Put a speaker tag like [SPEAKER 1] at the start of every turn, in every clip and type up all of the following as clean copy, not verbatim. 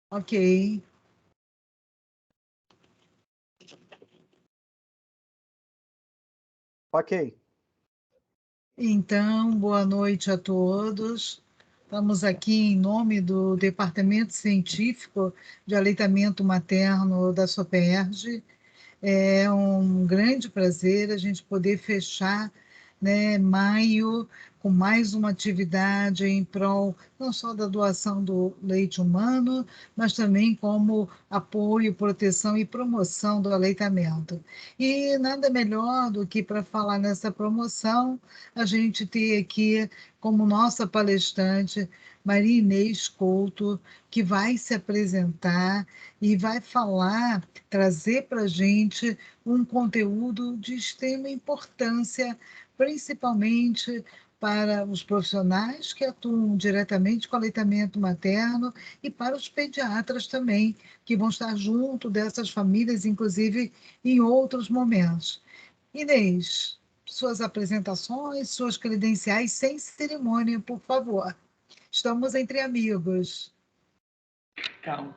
[SPEAKER 1] Ok.
[SPEAKER 2] Ok.
[SPEAKER 1] Então, boa noite a todos. Estamos aqui em nome do Departamento Científico de Aleitamento Materno da SOPERJ. É um grande prazer a gente poder fechar, né, maio com mais uma atividade em prol não só da doação do leite humano, mas também como apoio, proteção e promoção do aleitamento. E nada melhor do que para falar nessa promoção, a gente ter aqui como nossa palestrante Maria Inês Couto, que vai se apresentar e vai falar, trazer para a gente um conteúdo de extrema importância, principalmente para os profissionais que atuam diretamente com aleitamento materno e para os pediatras também, que vão estar junto dessas famílias, inclusive em outros momentos. Inês, suas apresentações, suas credenciais, sem cerimônia, por favor. Estamos entre amigos.
[SPEAKER 3] Então,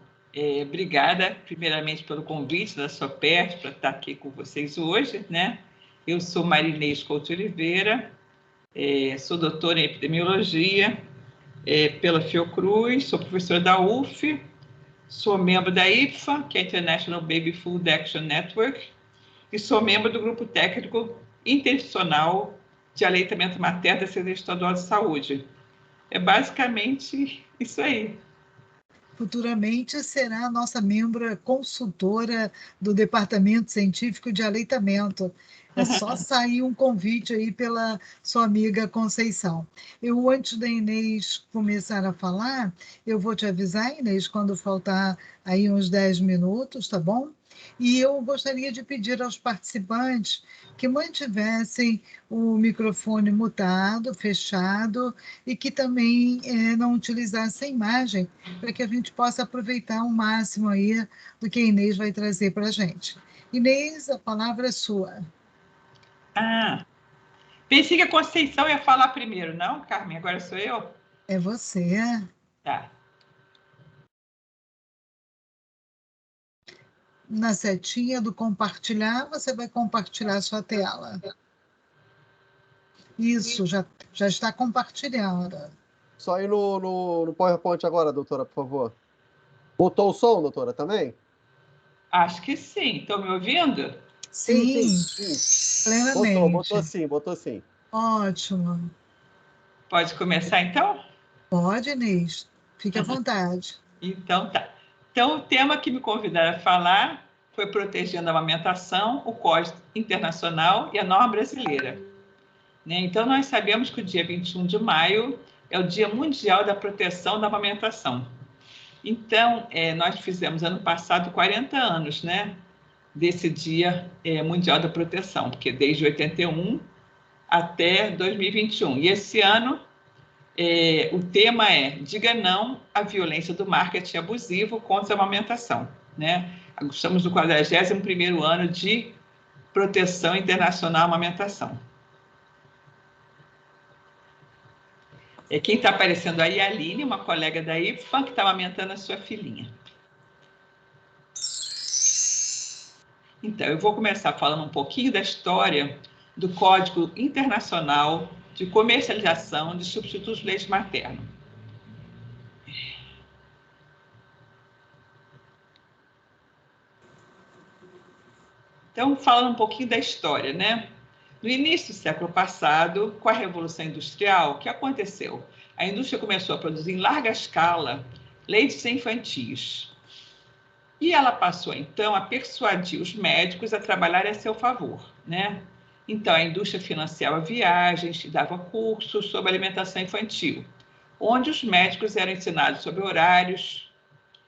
[SPEAKER 3] obrigada, primeiramente, pelo convite da SOPERJ para estar aqui com vocês hoje, né? Eu sou Marinês Couto Oliveira, sou doutora em epidemiologia pela Fiocruz, sou professora da UF, sou membro da IPFA, que é a International Baby Food Action Network, e sou membro do Grupo Técnico Interinstitucional de Aleitamento Materno da Secretaria Estadual de Saúde. É basicamente isso aí.
[SPEAKER 1] Futuramente será a nossa membro consultora do Departamento Científico de Aleitamento. É só sair um convite aí pela sua amiga Conceição. Eu, antes da Inês começar a falar, eu vou te avisar, Inês, quando faltar aí uns 10 minutos, tá bom? E eu gostaria de pedir aos participantes que mantivessem o microfone mutado, fechado, e que também não utilizassem imagem, para que a gente possa aproveitar o máximo aí do que a Inês vai trazer para a gente. Inês, a palavra é sua.
[SPEAKER 3] Pensei que a Conceição ia falar primeiro, não, Carmen? Agora sou eu?
[SPEAKER 1] É você.
[SPEAKER 3] Tá.
[SPEAKER 1] Na setinha do compartilhar, você vai compartilhar a sua tela. Isso, já está compartilhando.
[SPEAKER 2] Só ir no PowerPoint agora, doutora, por favor. Botou o som, doutora, também?
[SPEAKER 3] Acho que sim. Estão me ouvindo?
[SPEAKER 1] Sim, plenamente.
[SPEAKER 2] Botou sim.
[SPEAKER 1] Ótimo.
[SPEAKER 3] Pode começar, então?
[SPEAKER 1] Pode, Inês. Fique à vontade.
[SPEAKER 3] Então, tá. Então, o tema que me convidaram a falar foi Protegendo a Amamentação, o Código Internacional e a Norma Brasileira. Né? Então, nós sabemos que o dia 21 de maio é o Dia Mundial da Proteção da Amamentação. Então, nós fizemos ano passado 40 anos, né, desse Dia Mundial da Proteção, porque desde 81 até 2021. E esse ano, o tema é Diga Não à Violência do Marketing Abusivo contra a Amamentação. Né? Estamos no 41º ano de Proteção Internacional à Amamentação. Quem está aparecendo aí é a Aline, uma colega da IPFA, que está amamentando a sua filhinha. Então, eu vou começar falando um pouquinho da história do Código Internacional de Comercialização de Substitutos de Leite Materno. Então, falando um pouquinho da história, né? No início do século passado, com a Revolução Industrial, o que aconteceu? A indústria começou a produzir em larga escala leites infantis. E ela passou, então, a persuadir os médicos a trabalharem a seu favor, né? Então, a indústria financiava viagens e dava cursos sobre alimentação infantil, onde os médicos eram ensinados sobre horários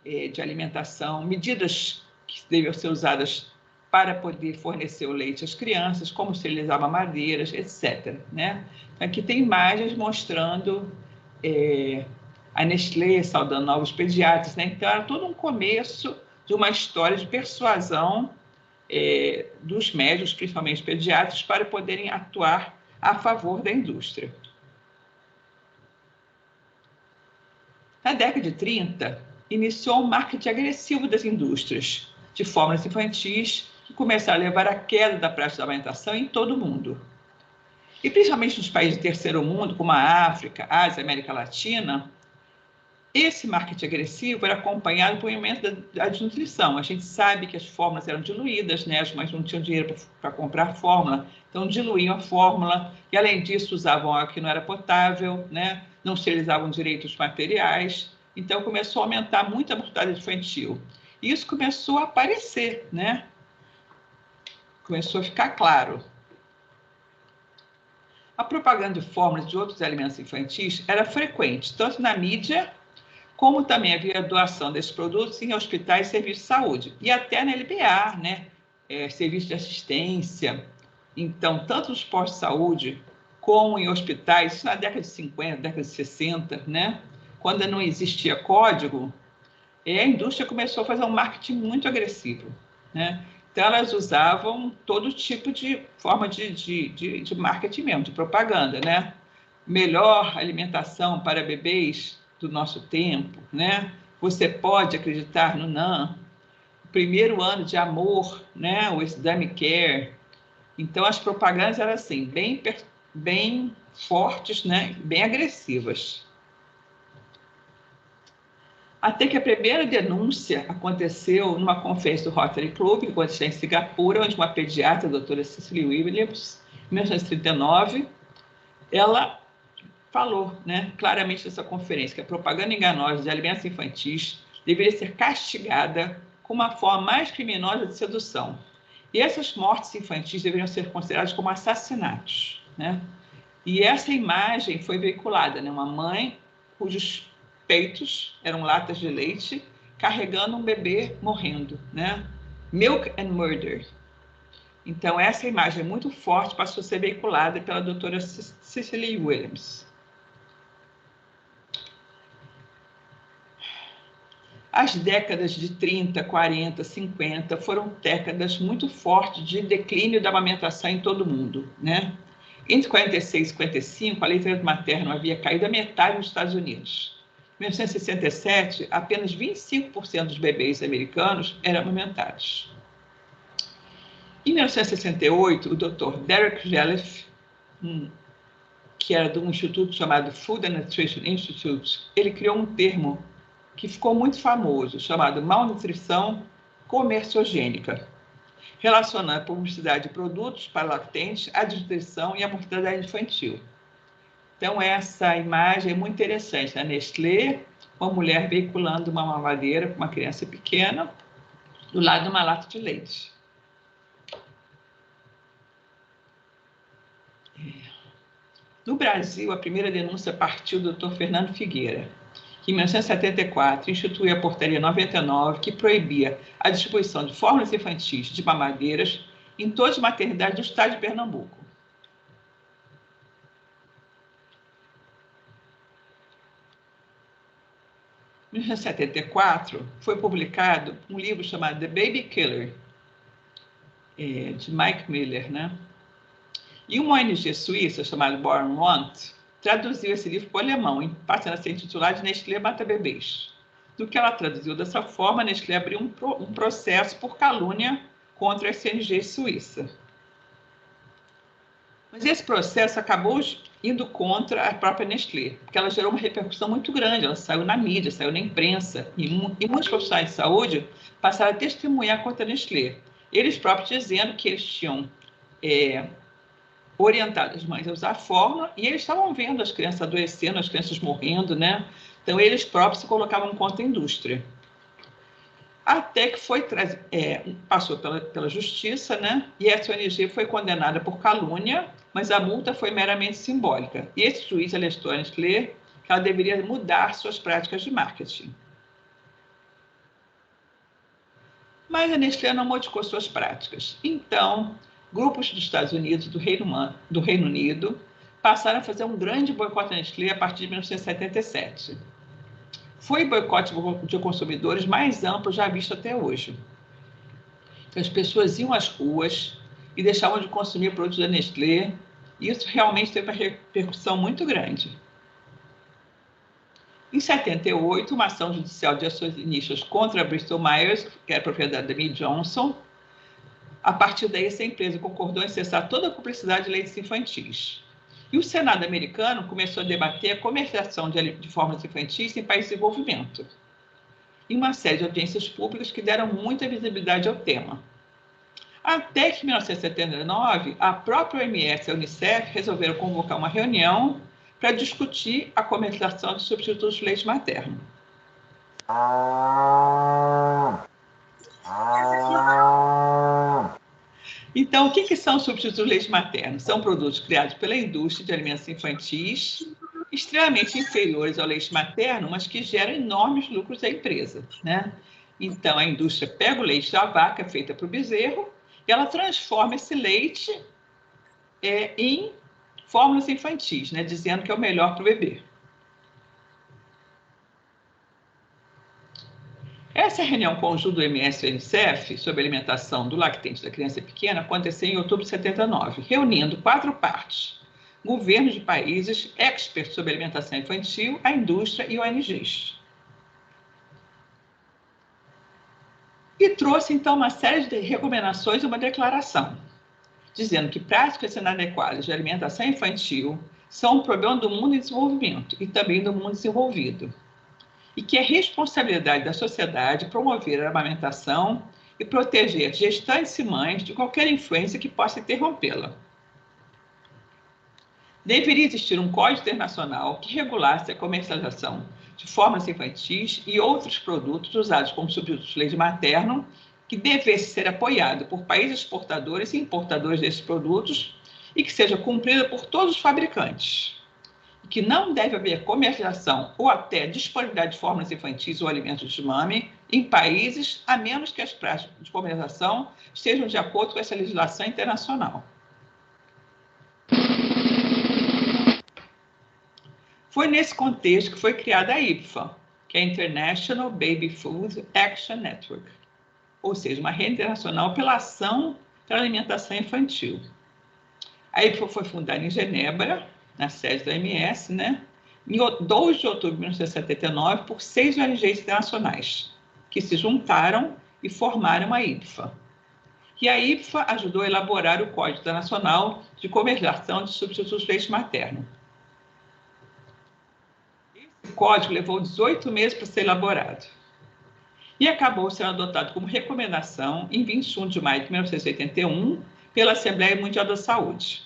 [SPEAKER 3] de alimentação, medidas que deviam ser usadas para poder fornecer o leite às crianças, como esterilizar mamadeiras, etc. Né? Aqui tem imagens mostrando a Nestlé saudando novos pediatras. Né? Então, era todo um começo de uma história de persuasão dos médicos, principalmente pediatras, para poderem atuar a favor da indústria. Na década de 30, iniciou um marketing agressivo das indústrias de fórmulas infantis que começaram a levar à queda da prática da amamentação em todo o mundo. E principalmente nos países do terceiro mundo, como a África, Ásia, América Latina, esse marketing agressivo era acompanhado por um aumento da desnutrição. A gente sabe que as fórmulas eram diluídas, né? As mães não tinham dinheiro para comprar fórmula, então diluíam a fórmula e, além disso, usavam água que não era potável, né? Não esterilizavam direito os materiais. Então, começou a aumentar muito a mortalidade infantil. E isso começou a aparecer, né? Começou a ficar claro. A propaganda de fórmulas de outros alimentos infantis era frequente, tanto na mídia, como também havia doação desses produtos em hospitais e serviços de saúde, e até na LBA, né? Serviço de assistência. Então, tanto nos postos de saúde, como em hospitais, isso na década de 50, década de 60, né? Quando não existia código, a indústria começou a fazer um marketing muito agressivo, né? Então, elas usavam todo tipo de forma de marketing mesmo, de propaganda, né? Melhor alimentação para bebês do nosso tempo, né? Você pode acreditar no NAN, primeiro ano de amor, né? O Exame Care. Então, as propagandas eram assim, bem fortes, né? Bem agressivas. Até que a primeira denúncia aconteceu numa conferência do Rotary Club, que aconteceu em Singapura, onde uma pediatra, a doutora Cicely Williams, em 1939, ela falou, né, claramente nessa conferência que a propaganda enganosa de alimentos infantis deveria ser castigada com uma forma mais criminosa de sedução. E essas mortes infantis deveriam ser consideradas como assassinatos, né? E essa imagem foi veiculada, né? Uma mãe cujos peitos eram latas de leite carregando um bebê morrendo, né? Milk and Murder. Então, essa imagem muito forte passou a ser veiculada pela doutora Cicely Williams. As décadas de 30, 40, 50 foram décadas muito fortes de declínio da amamentação em todo o mundo, né? Entre 46 e 55, a leite materna havia caído a metade nos Estados Unidos. Em 1967, apenas 25% dos bebês americanos eram amamentados. Em 1968, o Dr. Derek Jelliff, que era de um instituto chamado Food and Nutrition Institute, ele criou um termo que ficou muito famoso, chamado malnutrição comerciogênica, relacionando a publicidade de produtos para lactentes, a desnutrição e a mortalidade infantil. Então, essa imagem é muito interessante. A Nestlé, uma mulher veiculando uma mamadeira para uma criança pequena, do lado de uma lata de leite. No Brasil, a primeira denúncia partiu do Dr. Fernando Figueira, que em 1974 instituiu a Portaria 99, que proibia a distribuição de fórmulas infantis de mamadeiras em todas as maternidades do estado de Pernambuco. Em 1974, foi publicado um livro chamado The Baby Killer, de Mike Miller, né? E uma ONG suíça chamada Born Want traduziu esse livro para o alemão, passando a ser intitulado de Nestlé Mata Bebês. Do que ela traduziu dessa forma, a Nestlé abriu um processo por calúnia contra a ONG suíça. Mas esse processo acabou indo contra a própria Nestlé, porque ela gerou uma repercussão muito grande, ela saiu na mídia, saiu na imprensa, e muitos profissionais de saúde passaram a testemunhar contra a Nestlé. Eles próprios dizendo que eles tinham orientado as mães a usar a fórmula, e eles estavam vendo as crianças adoecendo, as crianças morrendo, né? Então, eles próprios se colocavam contra a indústria. Até que passou pela justiça, né? E essa ONG foi condenada por calúnia, mas a multa foi meramente simbólica. E esse juiz alertou a Nestlé que ela deveria mudar suas práticas de marketing. Mas a Nestlé não modificou suas práticas. Então, grupos dos Estados Unidos, do Reino Unido, passaram a fazer um grande boicote à Nestlé a partir de 1977. Foi o boicote de consumidores mais amplo já visto até hoje. As pessoas iam às ruas e deixavam de consumir produtos da Nestlé, e isso realmente teve uma repercussão muito grande. Em 78, uma ação judicial de acionistas contra a Bristol Myers, que era propriedade da Mead Johnson. A partir daí, essa empresa concordou em cessar toda a publicidade de leites infantis. E o Senado americano começou a debater a comercialização de fórmulas infantis em países de desenvolvimento, em uma série de audiências públicas que deram muita visibilidade ao tema. Até que, em 1979, a própria OMS e a Unicef resolveram convocar uma reunião para discutir a comercialização de substitutos de leite materno. Então, o que são substitutos de leite materno? São produtos criados pela indústria de alimentos infantis, extremamente inferiores ao leite materno, mas que geram enormes lucros à empresa, né? Então, a indústria pega o leite da vaca feita para o bezerro e ela transforma esse leite em fórmulas infantis, né? Dizendo que é o melhor para o bebê. Essa reunião conjunta do OMS e do Unicef sobre a alimentação do lactente da criança pequena aconteceu em outubro de 79, reunindo 4 partes: governos de países, experts sobre alimentação infantil, a indústria e ONGs. E trouxe, então, uma série de recomendações e uma declaração, dizendo que práticas inadequadas de alimentação infantil são um problema do mundo em desenvolvimento e também do mundo desenvolvido, e que é responsabilidade da sociedade promover a amamentação e proteger gestantes e mães de qualquer influência que possa interrompê-la. Deveria existir um código internacional que regulasse a comercialização de fórmulas infantis e outros produtos usados como substitutos de leite materno, que devesse ser apoiado por países exportadores e importadores desses produtos e que seja cumprido por todos os fabricantes. Que não deve haver comercialização ou até disponibilidade de fórmulas infantis ou alimentos de mame em países, a menos que as práticas de comercialização estejam de acordo com essa legislação internacional. Foi nesse contexto que foi criada a IPFA, que é a International Baby Food Action Network, ou seja, uma rede internacional pela ação pela alimentação infantil. A IPFA foi fundada em Genebra, na sede da OMS, né, em 2 de outubro de 1979, por 6 ONGs internacionais, que se juntaram e formaram a IPFA. E a IPFA ajudou a elaborar o Código Internacional de Comercialização de Substitutos de Leite Materno. Esse código levou 18 meses para ser elaborado e acabou sendo adotado como recomendação em 21 de maio de 1981 pela Assembleia Mundial da Saúde.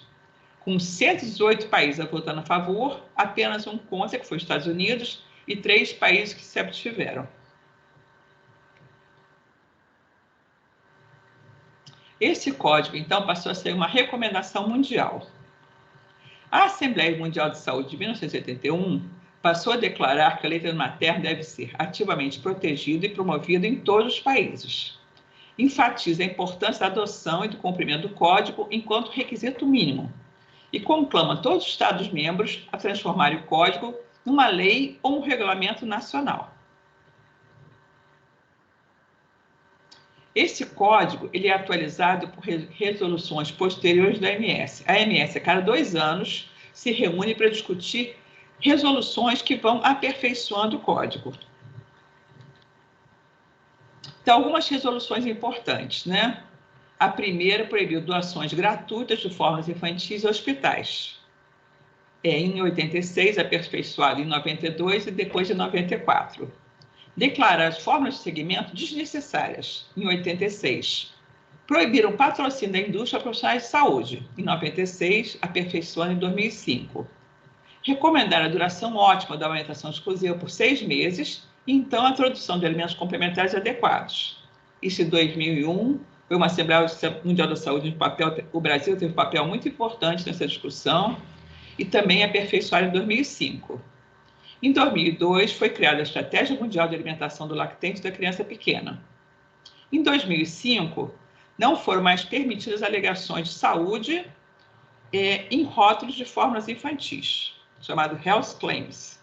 [SPEAKER 3] Com 118 países votando a favor, apenas um contra, que foi os Estados Unidos, e 3 países que se abstiveram. Esse código, então, passou a ser uma recomendação mundial. A Assembleia Mundial de Saúde de 1981 passou a declarar que a leite materna deve ser ativamente protegida e promovida em todos os países. Enfatiza a importância da adoção e do cumprimento do código enquanto requisito mínimo e conclama todos os Estados-membros a transformarem o código numa lei ou um regulamento nacional. Esse código ele é atualizado por resoluções posteriores da OMS. A OMS, a cada 2 anos, se reúne para discutir resoluções que vão aperfeiçoando o código. Então, algumas resoluções importantes, né? A primeira proibiu doações gratuitas de fórmulas infantis a hospitais. Em 86, aperfeiçoado em 92 e depois de 94. Declarar as fórmulas de segmento desnecessárias, em 86. Proibiram o patrocínio da indústria a profissionais de saúde, em 96, aperfeiçoando em 2005. Recomendar a duração ótima da alimentação exclusiva por 6 meses e, então, a introdução de alimentos complementares adequados. Isso em 2001, foi uma Assembleia Mundial da Saúde, o Brasil teve um papel muito importante nessa discussão, e também aperfeiçoado em 2005. Em 2002, foi criada a Estratégia Mundial de Alimentação do Lactente da Criança Pequena. Em 2005, não foram mais permitidas alegações de saúde em rótulos de fórmulas infantis, chamado Health Claims.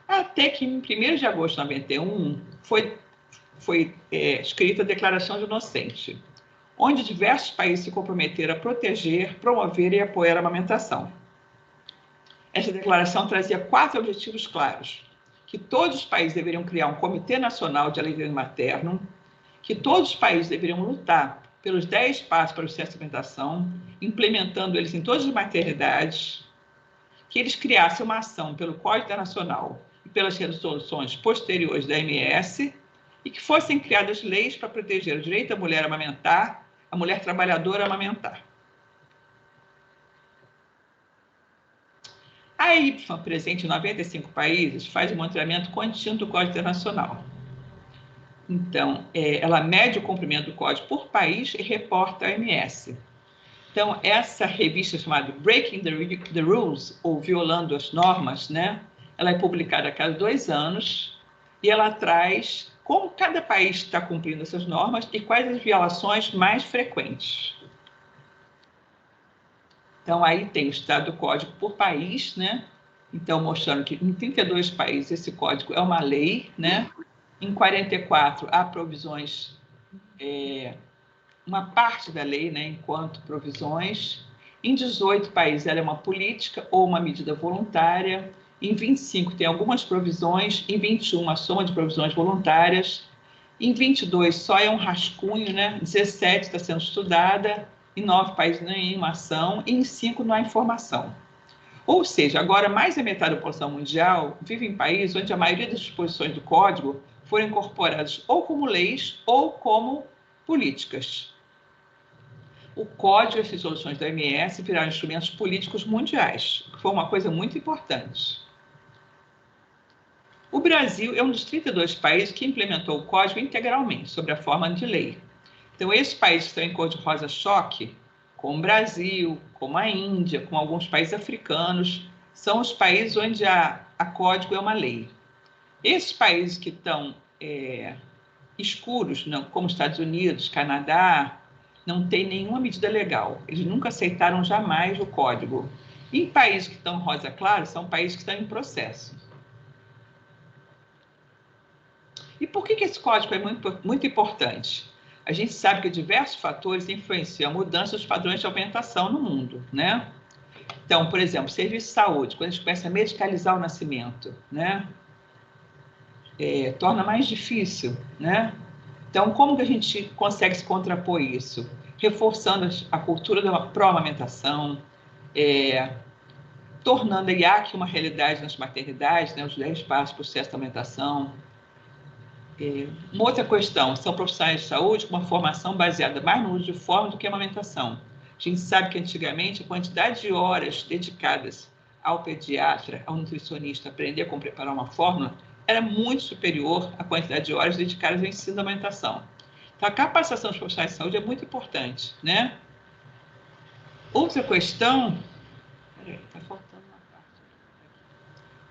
[SPEAKER 3] Até que, em 1º de agosto de 91, foi escrita a Declaração de Inocente, onde diversos países se comprometeram a proteger, promover e apoiar a amamentação. Essa declaração trazia 4 objetivos claros: que todos os países deveriam criar um Comitê Nacional de Aleitamento Materno, que todos os países deveriam lutar pelos 10 passos para o sucesso da alimentação, implementando eles em todas as maternidades, que eles criassem uma ação pelo Código Internacional e pelas resoluções posteriores da OMS, e que fossem criadas leis para proteger o direito da mulher a amamentar, a mulher trabalhadora a amamentar. A IPFA, presente em 95 países, faz o monitoramento contínuo do Código Internacional. Então, ela mede o cumprimento do código por país e reporta a OMS. Então, essa revista chamada Breaking the Rules, ou Violando as Normas, né? Ela é publicada a cada 2 anos e ela traz como cada país está cumprindo essas normas e quais as violações mais frequentes. Então, aí tem o estado do código por país, né? Então, mostrando que em 32 países esse código é uma lei, né? Em 44 há provisões, uma parte da lei, né? Enquanto provisões. Em 18 países ela é uma política ou uma medida voluntária. Em 25 tem algumas provisões. Em 21 a soma de provisões voluntárias. Em 22 só é um rascunho, né? 17 está sendo estudada. Em 9 países nenhuma ação, e em 5 não há informação. Ou seja, agora mais da metade da população mundial vive em países onde a maioria das disposições do Código foram incorporadas ou como leis ou como políticas. O Código e as resoluções da OMS viraram instrumentos políticos mundiais, que foi uma coisa muito importante. O Brasil é um dos 32 países que implementou o Código integralmente, sob a forma de lei. Então, esses países que estão em cor de rosa-choque, como o Brasil, como a Índia, como alguns países africanos, são os países onde a código é uma lei. Esses países que estão escuros, não, como Estados Unidos, Canadá, não tem nenhuma medida legal. Eles nunca aceitaram jamais o código. E em países que estão rosa claro, são países que estão em processo. E por que esse código é muito importante? A gente sabe que diversos fatores influenciam a mudança dos padrões de alimentação no mundo, né? Então, por exemplo, serviço de saúde, quando a gente começa a medicalizar o nascimento, né? Torna mais difícil, né? Então, como que a gente consegue se contrapor isso? Reforçando a cultura da pró-amamentação, tornando a IAC uma realidade nas maternidades, né? Os 10 passos para o sucesso da amamentação. Uma outra questão, são profissionais de saúde com uma formação baseada mais no uso de fórmula do que a amamentação. A gente sabe que antigamente a quantidade de horas dedicadas ao pediatra, ao nutricionista, aprender como preparar uma fórmula, era muito superior à quantidade de horas dedicadas ao ensino da alimentação. Então, a capacitação dos profissionais de saúde é muito importante, né? Outra questão... Peraí, está faltando uma parte.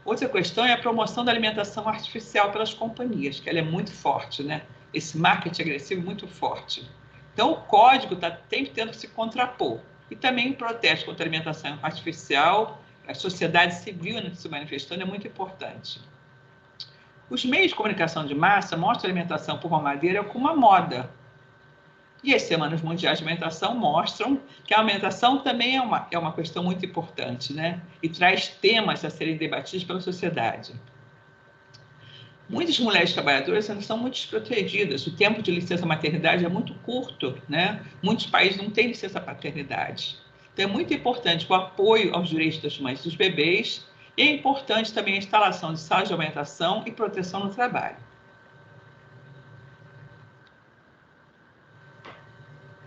[SPEAKER 3] Outra questão é a promoção da alimentação artificial pelas companhias, que ela é muito forte, né? Esse marketing agressivo é muito forte. Então, o código está sempre tendo que se contrapor. E também o protesto contra a alimentação artificial, a sociedade civil se manifestando é muito importante. Os meios de comunicação de massa mostram a alimentação por mamadeira como uma moda. E as Semanas Mundiais de Alimentação mostram que a alimentação também é uma questão muito importante, né? E traz temas a serem debatidos pela sociedade. Muitas mulheres trabalhadoras ainda são muito desprotegidas. O tempo de licença maternidade é muito curto, né? Muitos países não têm licença paternidade. Então, é muito importante o apoio aos direitos das mães e dos bebês, e é importante também a instalação de salas de amamentação e proteção no trabalho.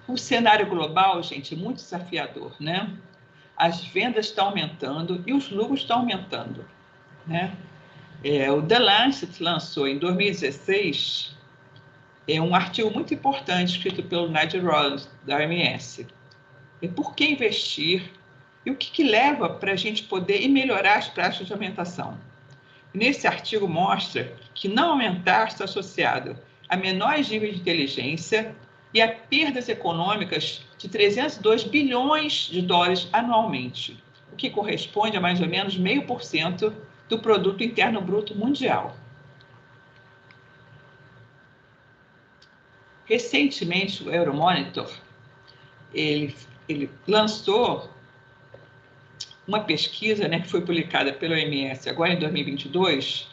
[SPEAKER 3] O cenário global, gente, é muito desafiador, né? As vendas estão aumentando e os lucros estão aumentando, né? O The Lancet lançou em 2016 um artigo muito importante escrito pelo Nigel Rollins, da OMS. Por que investir e o que leva para a gente poder melhorar as práticas de alimentação. Nesse artigo mostra que não aumentar está associado a menores níveis de inteligência e a perdas econômicas de 302 bilhões de dólares anualmente, o que corresponde a mais ou menos 0,5% do produto interno bruto mundial. Recentemente, o Euromonitor ele lançou uma pesquisa, né, que foi publicada pela OMS agora em 2022,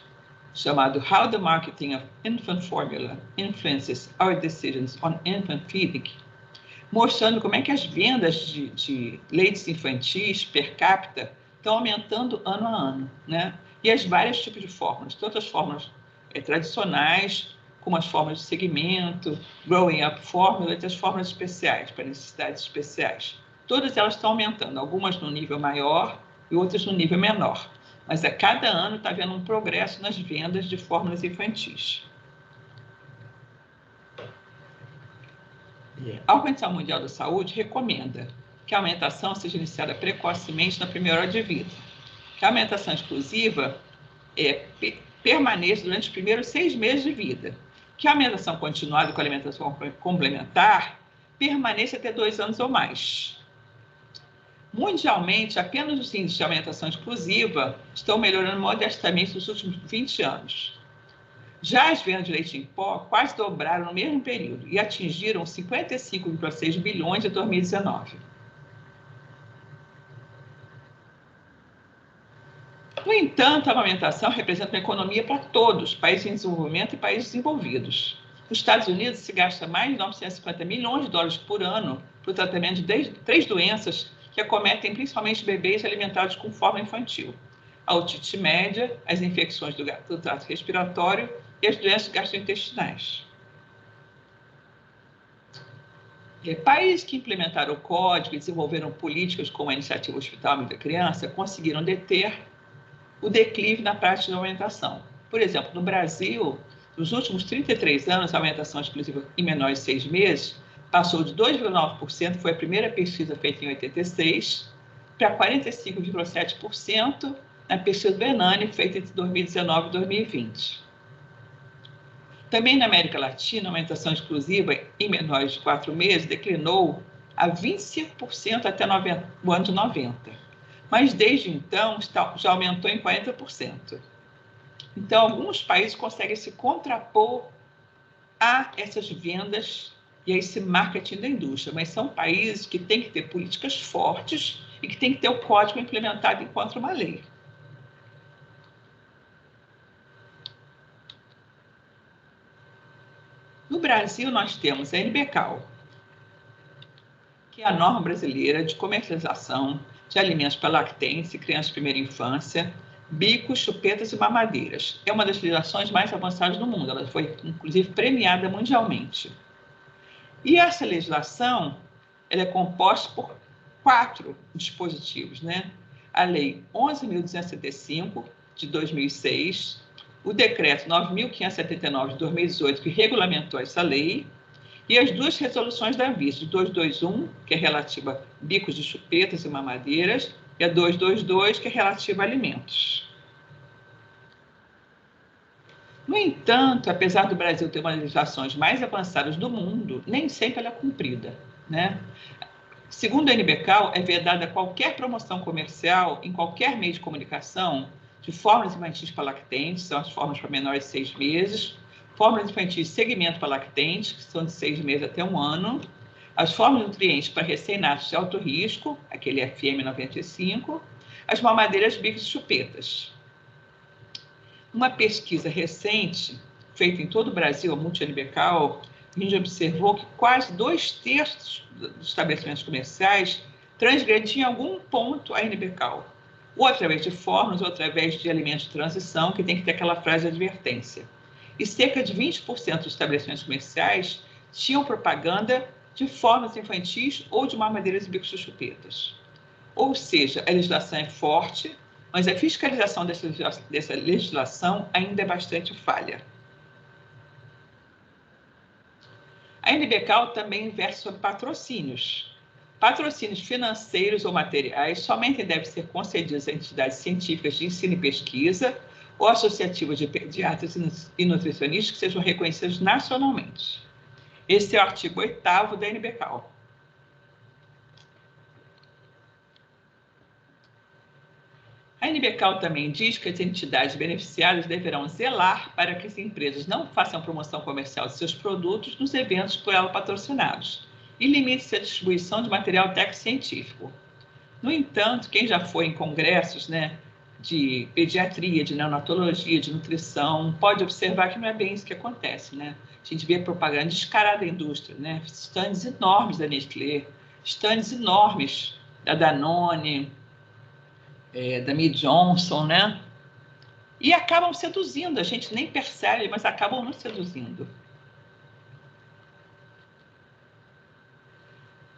[SPEAKER 3] chamado How the Marketing of Infant Formula Influences Our Decisions on Infant Feeding, mostrando como é que as vendas de leites infantis per capita estão aumentando ano a ano, né? E as vários tipos de fórmulas, tanto as fórmulas tradicionais, como as fórmulas de segmento, Growing Up Formula e as fórmulas especiais, para necessidades especiais. Todas elas estão aumentando, algumas no nível maior e outras no nível menor. Mas a cada ano está havendo um progresso nas vendas de fórmulas infantis. A Organização Mundial da Saúde recomenda que a amamentação seja iniciada precocemente na primeira hora de vida. Que a amamentação exclusiva permaneça durante os primeiros 6 meses de vida. Que a amamentação continuada com a alimentação complementar permaneça até 2 anos ou mais. Mundialmente, apenas os índices de alimentação exclusiva estão melhorando modestamente nos últimos 20 anos. Já as vendas de leite em pó quase dobraram no mesmo período e atingiram 55,6 bilhões em 2019. No entanto, a amamentação representa uma economia para todos, países em desenvolvimento e países desenvolvidos. Nos Estados Unidos, se gasta mais de 950 milhões de dólares por ano para o tratamento de 3 doenças que acometem principalmente bebês alimentados com fórmula infantil: a otite média, as infecções do trato respiratório e as doenças gastrointestinais. Países que implementaram o código e desenvolveram políticas como a Iniciativa Hospital Amigo da Criança conseguiram deter o declive na prática da amamentação. Por exemplo, no Brasil, nos últimos 33 anos, a amamentação exclusiva em menores de 6 meses passou de 2,9%, foi a primeira pesquisa feita em 86, para 45,7% na pesquisa do Enani, feita entre 2019 e 2020. Também na América Latina, a amamentação exclusiva em menores de 4 meses declinou a 25% até o ano de 90. Mas desde então já aumentou em 40%. Então, alguns países conseguem se contrapor a essas vendas e a esse marketing da indústria, mas são países que têm que ter políticas fortes e que têm que ter o código implementado enquanto uma lei. No Brasil, nós temos a NBCAL, que é a norma brasileira de comercialização de alimentos para lactentes e crianças de primeira infância, bicos, chupetas e mamadeiras. É uma das legislações mais avançadas do mundo. Ela foi, inclusive, premiada mundialmente. E essa legislação ela é composta por 4 dispositivos, né? A Lei 11.275, de 2006, o Decreto 9.579, de 2018, que regulamentou essa lei, e as 2 resoluções da Anvisa, de 221, que é relativa a bicos de chupetas e mamadeiras, e a 222, que é relativa a alimentos. No entanto, apesar do Brasil ter uma das legislações mais avançadas do mundo, nem sempre ela é cumprida, né? Segundo a NBCAL, é vedada qualquer promoção comercial em qualquer meio de comunicação de fórmulas infantis para lactentes, são as fórmulas para menores de 6 meses, fórmulas infantis de segmento para lactentes, que são de 6 meses até 1 ano, as fórmulas nutrientes para recém-nascidos de alto risco, aquele FM95, as mamadeiras, bicos e chupetas. Uma pesquisa recente, feita em todo o Brasil, a Multi-NBCAL, a gente observou que quase 2/3 dos estabelecimentos comerciais transgrediam em algum ponto a NBCAL, ou através de fórmulas, ou através de alimentos de transição, que tem que ter aquela frase de advertência. E cerca de 20% dos estabelecimentos comerciais tinham propaganda de fórmulas infantis ou de mamadeiras e bicos de chupetas. Ou seja, a legislação é forte, mas a fiscalização dessa legislação ainda é bastante falha. A NBCAL também inverte sobre patrocínios. Patrocínios financeiros ou materiais somente devem ser concedidos a entidades científicas de ensino e pesquisa ou associativas de pediatras e nutricionistas que sejam reconhecidas nacionalmente. Esse é o artigo 8º da NBCAL. A NBCAL também diz que as entidades beneficiadas deverão zelar para que as empresas não façam promoção comercial de seus produtos nos eventos por ela patrocinados e limite-se à distribuição de material técnico científico. No entanto, quem já foi em congressos, né, de pediatria, de neonatologia, de nutrição, pode observar que não é bem isso que acontece, né? A gente vê propaganda descarada da indústria, né? Stands enormes da Nestlé, stands enormes da Danone, da Mead Johnson, né? E acabam seduzindo, a gente nem percebe, mas acabam nos seduzindo.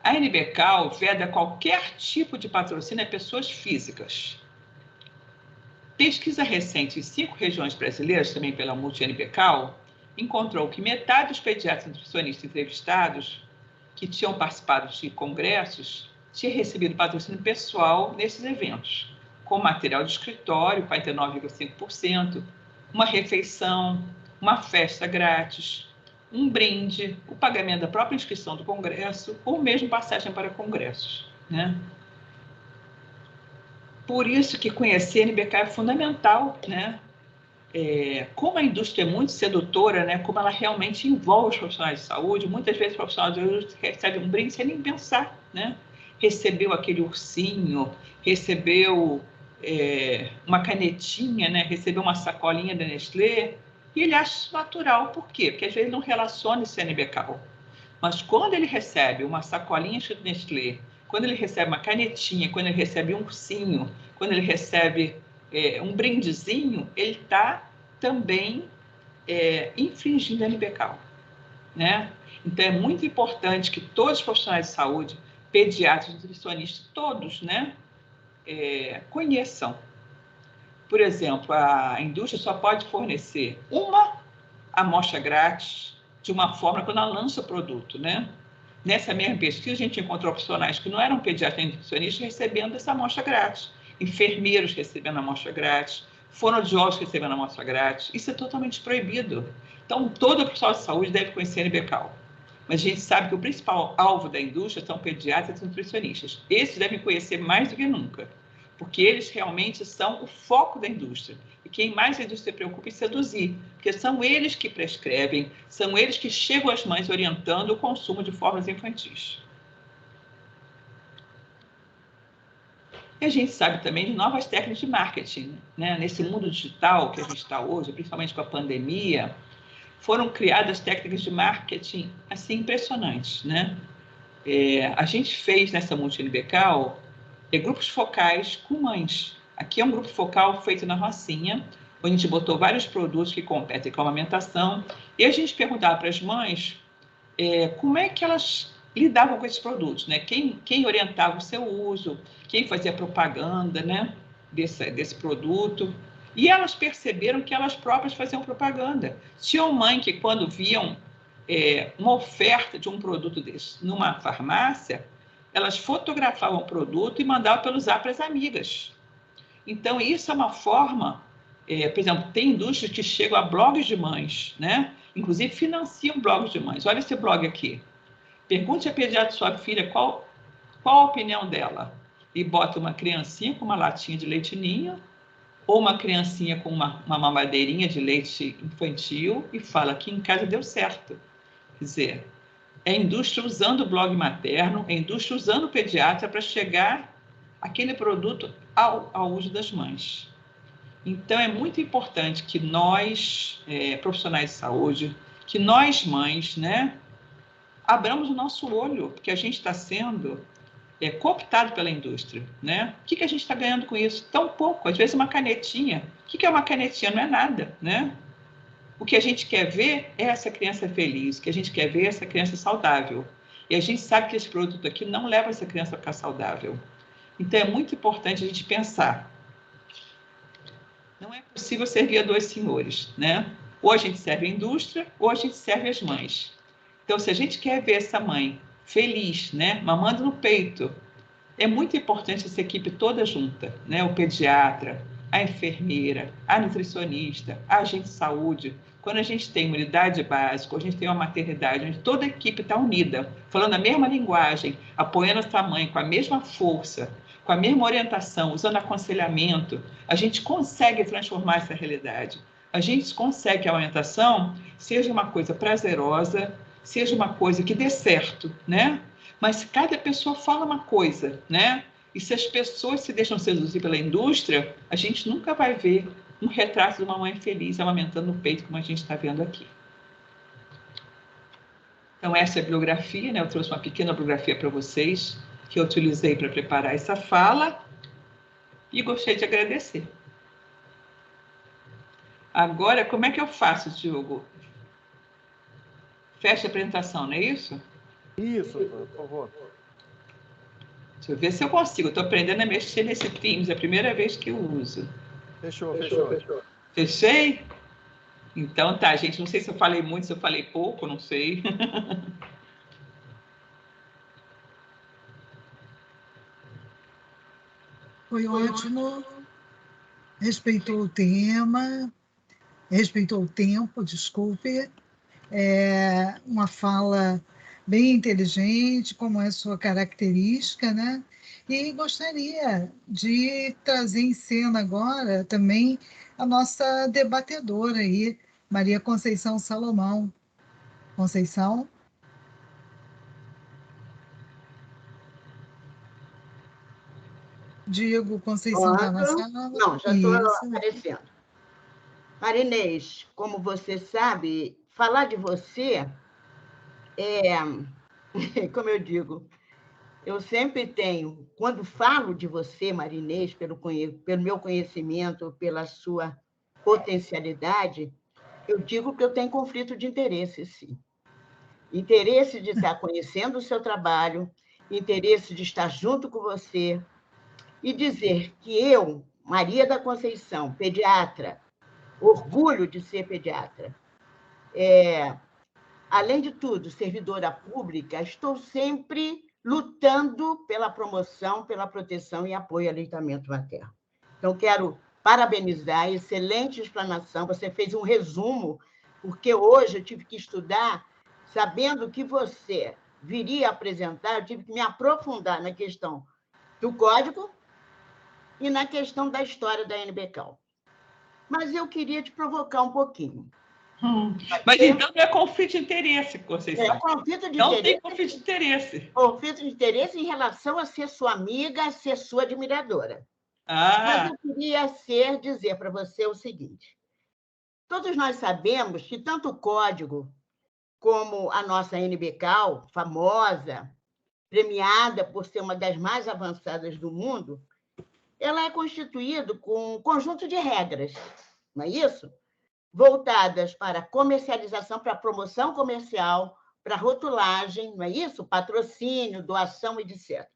[SPEAKER 3] A NBCal veda qualquer tipo de patrocínio a pessoas físicas. Pesquisa recente em 5 regiões brasileiras, também pela Multi-NBCal, encontrou que metade dos pediatras nutricionistas entrevistados que tinham participado de congressos tinha recebido patrocínio pessoal nesses eventos, com material de escritório, 49,5%, uma refeição, uma festa grátis, um brinde, o pagamento da própria inscrição do congresso ou mesmo passagem para congressos, né? Por isso que conhecer a NBCal é fundamental, né? Como a indústria é muito sedutora, né? Como ela realmente envolve os profissionais de saúde, muitas vezes o profissional de saúde recebe um brinde sem nem pensar, né? Recebeu aquele ursinho, recebeu uma canetinha, né? Recebeu uma sacolinha da Nestlé, e ele acha isso natural. Por quê? Porque às vezes não relaciona esse NBCal. Mas quando ele recebe uma sacolinha de Nestlé, quando ele recebe uma canetinha, quando ele recebe um ursinho, quando ele recebe um brindezinho, ele está também infringindo a NBCal, né? Então, é muito importante que todos os profissionais de saúde, pediatras, nutricionistas, todos, né, conheçam. Por exemplo, a indústria só pode fornecer uma amostra grátis de uma forma quando ela lança o produto, né? Nessa mesma pesquisa, a gente encontrou profissionais que não eram pediatras nutricionistas recebendo essa amostra grátis, enfermeiros recebendo a amostra grátis, fonoaudiólogos recebendo a amostra grátis. Isso é totalmente proibido. Então, todo profissional de saúde deve conhecer a NBCal. Mas a gente sabe que o principal alvo da indústria são pediatras e nutricionistas. Esses devem conhecer mais do que nunca, porque eles realmente são o foco da indústria. E quem mais a indústria se preocupa em seduzir, porque são eles que prescrevem, são eles que chegam às mães orientando o consumo de formas infantis. E a gente sabe também de novas técnicas de marketing, né? Nesse mundo digital que a gente está hoje, principalmente com a pandemia, foram criadas técnicas de marketing assim impressionantes, né? A gente fez nessa Multi-NBCal grupos focais com mães. Aqui é um grupo focal feito na Rocinha, onde a gente botou vários produtos que competem com a amamentação, e a gente perguntava para as mães como é que elas lidavam com esses produtos, né? Quem orientava o seu uso, quem fazia propaganda, né, desse produto. E elas perceberam que elas próprias faziam propaganda. Tinha mãe que, quando viam uma oferta de um produto desse numa farmácia, elas fotografavam o produto e mandavam pelo Zap para as amigas. Então, isso é uma forma, por exemplo, tem indústrias que chegam a blogs de mães, né? Inclusive financiam blogs de mães. Olha esse blog aqui. Pergunte à pediatra de sua filha qual a opinião dela. E bota uma criancinha com uma latinha de leite ninho, ou uma criancinha com uma mamadeirinha de leite infantil, e fala que em casa deu certo. Quer dizer, é a indústria usando o blog materno, é a indústria usando o pediatra para chegar aquele produto ao uso das mães. Então, é muito importante que nós, profissionais de saúde, que nós, mães, né, abramos o nosso olho, porque a gente está sendo cooptado pela indústria, né? O que a gente está ganhando com isso? Tão pouco, às vezes uma canetinha. O que é uma canetinha? Não é nada, né? O que a gente quer ver é essa criança feliz, o que a gente quer ver é essa criança saudável. E a gente sabe que esse produto aqui não leva essa criança a ficar saudável. Então, é muito importante a gente pensar. Não é possível servir a dois senhores, né? Ou a gente serve a indústria, ou a gente serve as mães. Então, se a gente quer ver essa mãe feliz, né, mamando no peito, é muito importante essa equipe toda junta, né? O pediatra, a enfermeira, a nutricionista, a agente de saúde. Quando a gente tem uma unidade básica, a gente tem uma maternidade, onde toda a equipe está unida, falando a mesma linguagem, apoiando essa mãe com a mesma força, com a mesma orientação, usando aconselhamento, a gente consegue transformar essa realidade. A gente consegue que a orientação seja uma coisa prazerosa, seja uma coisa que dê certo, né? Mas cada pessoa fala uma coisa, né? E se as pessoas se deixam seduzir pela indústria, a gente nunca vai ver um retrato de uma mãe feliz amamentando o peito, como a gente está vendo aqui. Então, essa é a bibliografia, né? Eu trouxe uma pequena bibliografia para vocês, que eu utilizei para preparar essa fala, e gostaria de agradecer. Agora, como é que eu faço, Diogo? Fecha a apresentação, não é isso?
[SPEAKER 2] Isso, por favor.
[SPEAKER 3] Deixa eu ver se eu consigo. Estou aprendendo a mexer nesse Teams, é a primeira vez que eu uso.
[SPEAKER 2] Fechou.
[SPEAKER 3] Fechei? Então tá, gente. Não sei se eu falei muito, se eu falei pouco, não sei.
[SPEAKER 1] Foi ótimo. Respeitou o tema, respeitou o tempo, desculpe. Uma fala bem inteligente, como é sua característica, né? E gostaria de trazer em cena agora também a nossa debatedora aí, Maria Conceição Salomão. Conceição? Diego, Conceição está na sala?
[SPEAKER 4] Não, já estou aparecendo. Marinês, como você sabe, falar de você como eu digo, eu sempre tenho, quando falo de você, Marinês, pelo meu conhecimento, pela sua potencialidade, eu digo que eu tenho conflito de interesse, sim. Interesse de estar conhecendo o seu trabalho, interesse de estar junto com você, e dizer que eu, Maria da Conceição, pediatra, orgulho de ser pediatra, além de tudo, servidora pública, estou sempre lutando pela promoção, pela proteção e apoio ao aleitamento materno. Então, quero parabenizar, excelente explanação, você fez um resumo, porque hoje eu tive que estudar, sabendo que você viria apresentar, eu tive que me aprofundar na questão do código e na questão da história da NBCAL. Mas eu queria te provocar um pouquinho.
[SPEAKER 3] Mas então não é conflito de interesse, Conceição.
[SPEAKER 4] Conflito de
[SPEAKER 3] não
[SPEAKER 4] interesse.
[SPEAKER 3] Tem conflito de interesse.
[SPEAKER 4] Conflito de interesse em relação a ser sua amiga, a ser sua admiradora. Mas eu queria dizer para você o seguinte. Todos nós sabemos que tanto o código como a nossa NBCAL, famosa, premiada por ser uma das mais avançadas do mundo, ela é constituída com um conjunto de regras, não é isso? Voltadas para comercialização, para promoção comercial, para rotulagem, não é isso? Patrocínio, doação, etc.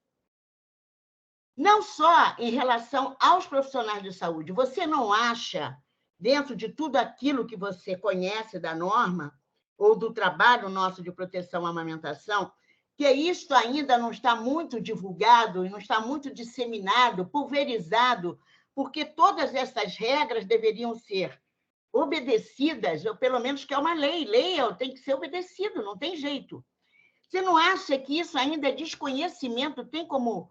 [SPEAKER 4] Não só em relação aos profissionais de saúde. Você não acha, dentro de tudo aquilo que você conhece da norma, ou do trabalho nosso de proteção à amamentação, que isto ainda não está muito divulgado e não está muito disseminado, pulverizado, porque todas essas regras deveriam ser obedecidas, ou pelo menos que é uma lei. Lei tem que ser obedecido, não tem jeito. Você não acha que isso ainda é desconhecimento, tem como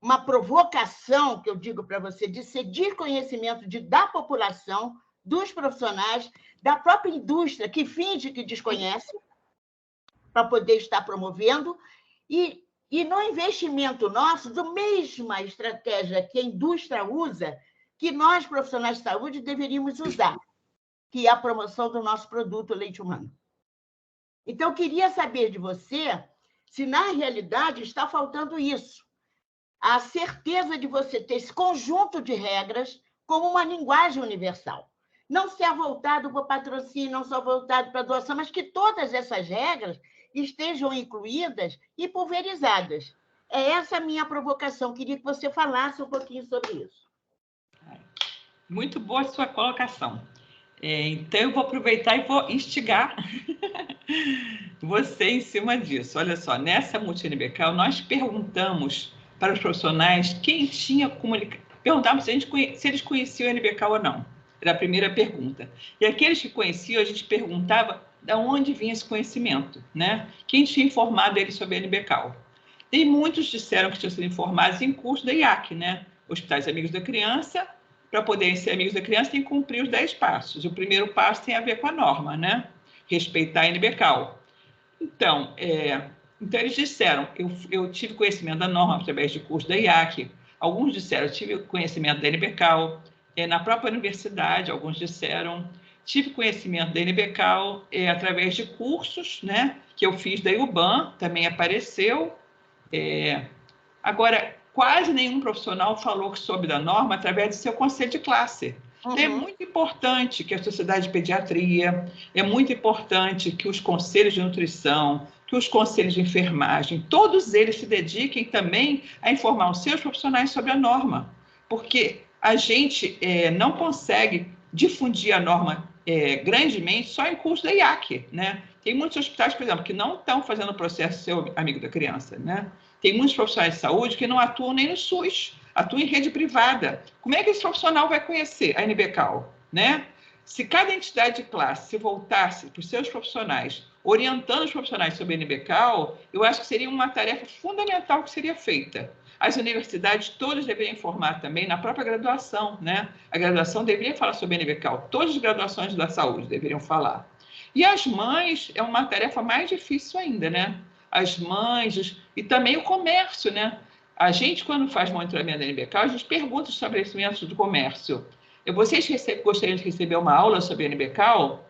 [SPEAKER 4] uma provocação, que eu digo para você, de ser desconhecimento da população, dos profissionais, da própria indústria, que finge que desconhece, para poder estar promovendo, e no investimento nosso, da mesma estratégia que a indústria usa, que nós, profissionais de saúde, deveríamos usar, que é a promoção do nosso produto leite humano. Então, eu queria saber de você se, na realidade, está faltando isso. A certeza de você ter esse conjunto de regras como uma linguagem universal. Não ser voltado para o patrocínio, não só voltado para a doação, mas que todas essas regras estejam incluídas e pulverizadas. É essa a minha provocação. Queria que você falasse um pouquinho sobre isso.
[SPEAKER 3] Muito boa a sua colocação. Então, eu vou aproveitar e vou instigar você em cima disso. Olha só, nessa multi-NBCAL, nós perguntamos para os profissionais quem tinha comunicado. Perguntávamos se eles conheciam o NBCAL ou não. Era a primeira pergunta. E aqueles que conheciam, a gente perguntava de onde vinha esse conhecimento, né? Quem tinha informado eles sobre a NBCAL. E muitos disseram que tinham sido informados em curso da IAC, né? Hospitais Amigos da Criança. Para poderem ser amigos da criança, tem que cumprir os 10 passos. O primeiro passo tem a ver com a norma, né? Respeitar a NBCAL. Então, Então, eles disseram, eu tive conhecimento da norma através de curso da IAC, alguns disseram, eu tive conhecimento da NBCAL, na própria universidade, alguns disseram, tive conhecimento da NBCAL através de cursos, né, que eu fiz da IUBAN, também apareceu. Agora, quase nenhum profissional falou que soube da norma através do seu conselho de classe. Uhum. É muito importante que a Sociedade de Pediatria, é muito importante que os conselhos de nutrição, que os conselhos de enfermagem, todos eles se dediquem também a informar os seus profissionais sobre a norma, porque a gente não consegue difundir a norma grandemente só em curso da IAC, né? Tem muitos hospitais, por exemplo, que não estão fazendo o processo Seu Amigo da Criança, né? Tem muitos profissionais de saúde que não atuam nem no SUS, atuam em rede privada. Como é que esse profissional vai conhecer a NBCAL, né? Se cada entidade de classe se voltasse para os seus profissionais, orientando os profissionais sobre a NBCAL, eu acho que seria uma tarefa fundamental que seria feita. As universidades todas deveriam informar também na própria graduação, né? A graduação deveria falar sobre a NBCAL, todas as graduações da saúde deveriam falar. E as mães é uma tarefa mais difícil ainda, né? As mães e também o comércio, né? A gente, quando faz monitoramento da NBCAL, a gente pergunta os estabelecimentos do comércio. Vocês gostariam de receber uma aula sobre a NBCAL?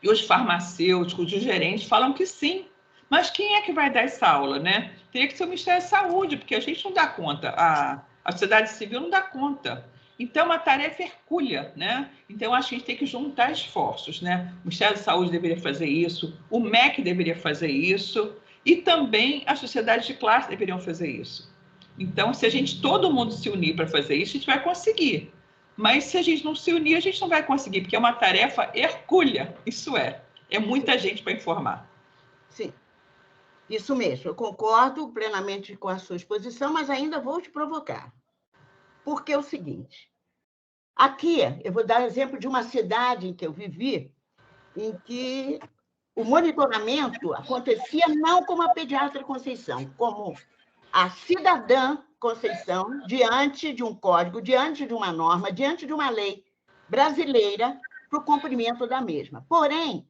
[SPEAKER 3] E os farmacêuticos, os gerentes falam que sim. Mas quem é que vai dar essa aula, né? Teria que ser o Ministério da Saúde, porque a gente não dá conta, a sociedade civil não dá conta. Então, é uma tarefa hercúlea, né? Então, acho que a gente tem que juntar esforços, né? O Ministério da Saúde deveria fazer isso, o MEC deveria fazer isso, e também a sociedade de classe deveriam fazer isso. Então, se todo mundo se unir para fazer isso, a gente vai conseguir. Mas se a gente não se unir, a gente não vai conseguir, porque é uma tarefa hercúlea, isso é muita gente para informar.
[SPEAKER 4] Sim, isso mesmo, eu concordo plenamente com a sua exposição, mas ainda vou te provocar. Porque é o seguinte, aqui, eu vou dar o exemplo de uma cidade em que eu vivi, em que o monitoramento acontecia não como a pediatra Conceição, como a cidadã Conceição, diante de um código, diante de uma norma, diante de uma lei brasileira para o cumprimento da mesma. Porém,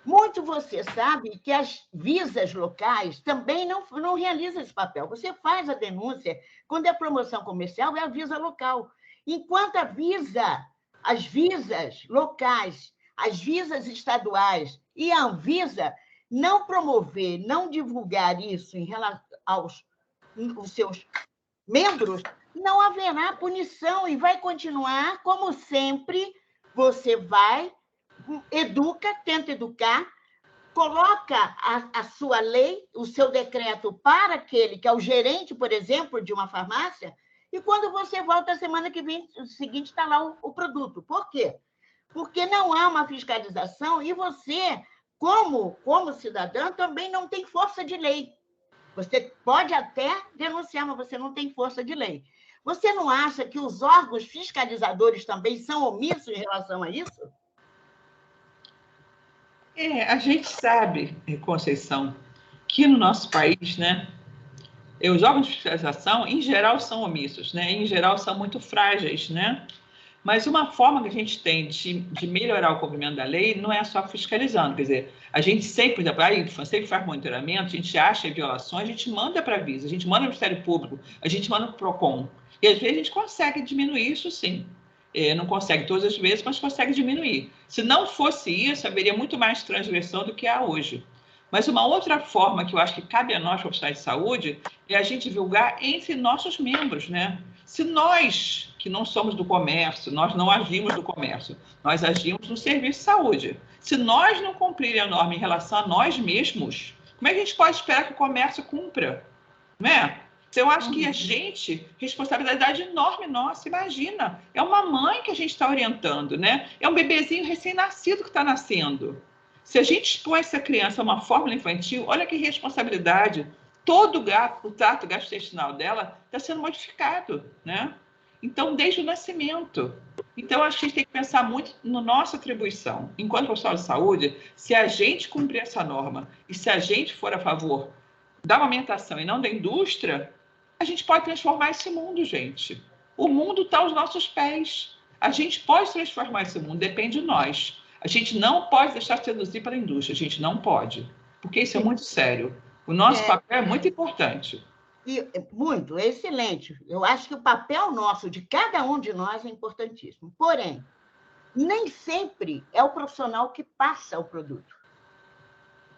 [SPEAKER 4] muito você sabe que as visas locais também não realizam esse papel. Você faz a denúncia quando é promoção comercial, é a visa local. Enquanto as visas locais, as visas estaduais e a Anvisa não promover, não divulgar isso em relação aos seus membros, não haverá punição e vai continuar como sempre. Você vai, educa, tenta educar, coloca a sua lei, o seu decreto para aquele que é o gerente, por exemplo, de uma farmácia, e quando você volta a semana que vem, seguinte, está lá o produto. Por quê? Porque não há uma fiscalização e você, como cidadã, também não tem força de lei. Você pode até denunciar, mas você não tem força de lei. Você não acha que os órgãos fiscalizadores também são omissos em relação a isso?
[SPEAKER 3] A gente sabe, Conceição, que no nosso país, né, os órgãos de fiscalização, em geral, são omissos, né? Em geral, são muito frágeis, né? Mas uma forma que a gente tem de melhorar o cumprimento da lei não é só fiscalizando, quer dizer, a gente sempre, por exemplo, a IFAM sempre faz monitoramento, a gente acha violações, a gente manda para a Visa, a gente manda para o Ministério Público, a gente manda para o PROCON. E às vezes a gente consegue diminuir isso, sim. Não consegue todas as vezes, mas consegue diminuir. Se não fosse isso, haveria muito mais transgressão do que há hoje. Mas uma outra forma que eu acho que cabe a nós, profissionais de saúde, é a gente divulgar entre nossos membros, né? Se nós, que não somos do comércio, nós não agimos do comércio, nós agimos no serviço de saúde. Se nós não cumprirmos a norma em relação a nós mesmos, como é que a gente pode esperar que o comércio cumpra? Não é? Então, eu acho que a gente, responsabilidade enorme nossa, imagina, é uma mãe que a gente está orientando, né? É um bebezinho recém-nascido que está nascendo. Se a gente expõe essa criança a uma fórmula infantil, olha que responsabilidade. Todo o trato gastrointestinal dela está sendo modificado, né? Então, desde o nascimento. Então, acho que a gente tem que pensar muito na nossa atribuição. Enquanto profissional de saúde, se a gente cumprir essa norma e se a gente for a favor da amamentação e não da indústria, a gente pode transformar esse mundo, gente. O mundo está aos nossos pés. A gente pode transformar esse mundo, depende de nós. A gente não pode deixar seduzir pela indústria, a gente não pode, porque isso é muito sério. O nosso papel é muito importante.
[SPEAKER 4] Muito, é excelente. Eu acho que o papel nosso, de cada um de nós, é importantíssimo. Porém, nem sempre é o profissional que passa o produto.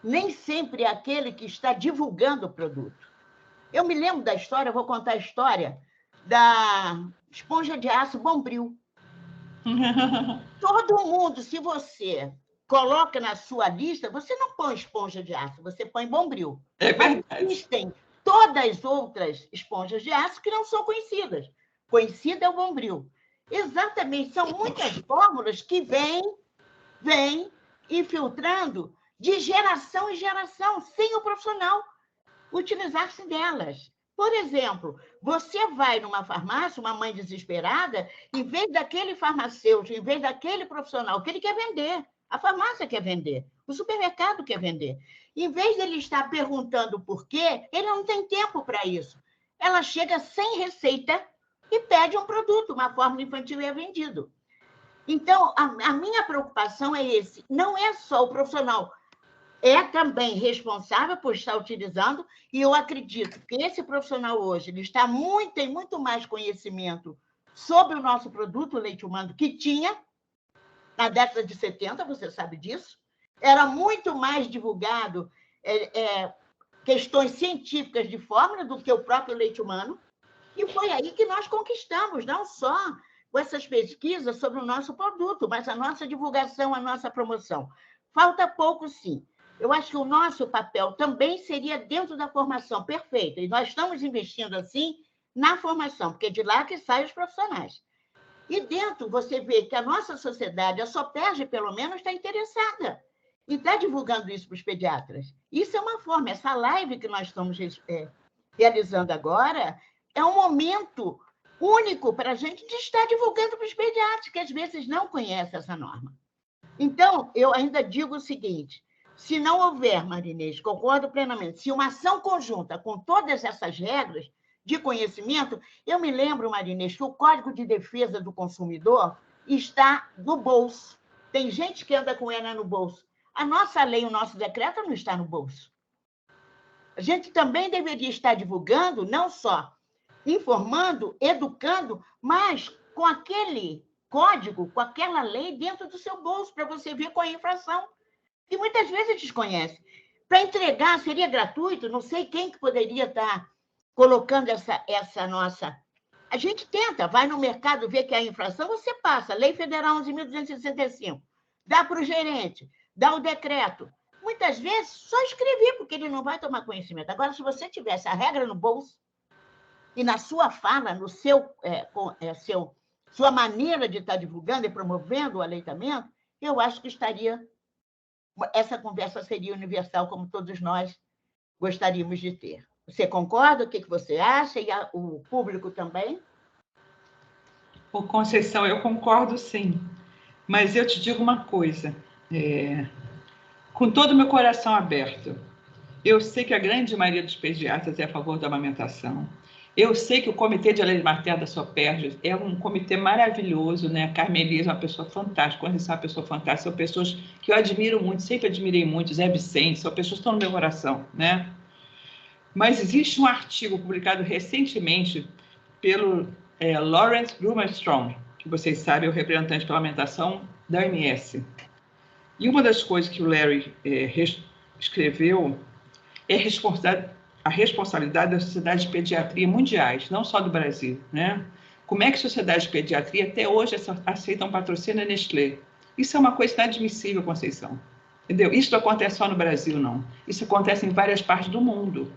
[SPEAKER 4] Nem sempre é aquele que está divulgando o produto. Eu me lembro da história, vou contar a história da esponja de aço Bombril. Todo mundo, se você coloca na sua lista, você não põe esponja de aço, você põe Bombril.
[SPEAKER 3] É verdade.
[SPEAKER 4] Mas existem todas as outras esponjas de aço que não são conhecidas. Conhecida é o Bombril. Exatamente, são muitas fórmulas que vêm infiltrando de geração em geração, sem o profissional utilizar-se delas. Por exemplo, você vai numa farmácia, uma mãe desesperada, em vez daquele farmacêutico, em vez daquele profissional que ele quer vender, a farmácia quer vender, o supermercado quer vender. Em vez dele estar perguntando por quê, ele não tem tempo para isso. Ela chega sem receita e pede um produto, uma fórmula infantil e é vendido. Então, a minha preocupação é esse. Não é só o profissional, é também responsável por estar utilizando, e eu acredito que esse profissional hoje ele tem muito mais conhecimento sobre o nosso produto, o leite humano, que tinha na década de 70, você sabe disso. Era muito mais divulgado questões científicas de fórmula do que o próprio leite humano, e foi aí que nós conquistamos, não só com essas pesquisas sobre o nosso produto, mas a nossa divulgação, a nossa promoção. Falta pouco, sim. Eu acho que o nosso papel também seria dentro da formação, perfeito. E nós estamos investindo, assim, na formação, porque é de lá que saem os profissionais. E dentro, você vê que a nossa sociedade, a SOPERJ, pelo menos, está interessada e está divulgando isso para os pediatras. Isso é uma forma. Essa live que nós estamos realizando agora é um momento único para a gente de estar divulgando para os pediatras, que às vezes não conhecem essa norma. Então, eu ainda digo o seguinte, se não houver, Marinês, concordo plenamente, se uma ação conjunta com todas essas regras de conhecimento, eu me lembro, Marinês, que o Código de Defesa do Consumidor está no bolso. Tem gente que anda com ela no bolso. A nossa lei, o nosso decreto não está no bolso. A gente também deveria estar divulgando, não só informando, educando, mas com aquele código, com aquela lei dentro do seu bolso, para você ver qual é a infração. E muitas vezes desconhece. Para entregar, seria gratuito? Não sei quem que poderia estar colocando essa nossa... A gente tenta, vai no mercado ver que a infração, você passa. Lei Federal 11.265. Dá para o gerente, dá o decreto. Muitas vezes, só escrever, porque ele não vai tomar conhecimento. Agora, se você tivesse a regra no bolso e na sua fala, no sua maneira de estar divulgando e promovendo o aleitamento, eu acho que essa conversa seria universal, como todos nós gostaríamos de ter. Você concorda? O que você acha? E o público também?
[SPEAKER 3] Ô, Conceição, eu concordo, sim. Mas eu te digo uma coisa, com todo o meu coração aberto, eu sei que a grande maioria dos pediatras é a favor da amamentação. Eu sei que o Comitê de Aleitamento Materno da SOPERJ é um comitê maravilhoso, né? A Carmelisa é uma pessoa fantástica, a Conceição é uma pessoa fantástica, são pessoas que eu admiro muito, sempre admirei muito, Zé Vicente, são pessoas que estão no meu coração, né? Mas existe um artigo publicado recentemente pelo Lawrence Grumerström, que vocês sabem, é o representante pela amamentação da OMS. E uma das coisas que o Larry escreveu é a responsabilidade das sociedades de pediatria mundiais, não só do Brasil, né? Como é que sociedades de pediatria até hoje aceitam patrocínio da Nestlé? Isso é uma coisa inadmissível, Conceição. Entendeu? Isso não acontece só no Brasil, não. Isso acontece em várias partes do mundo.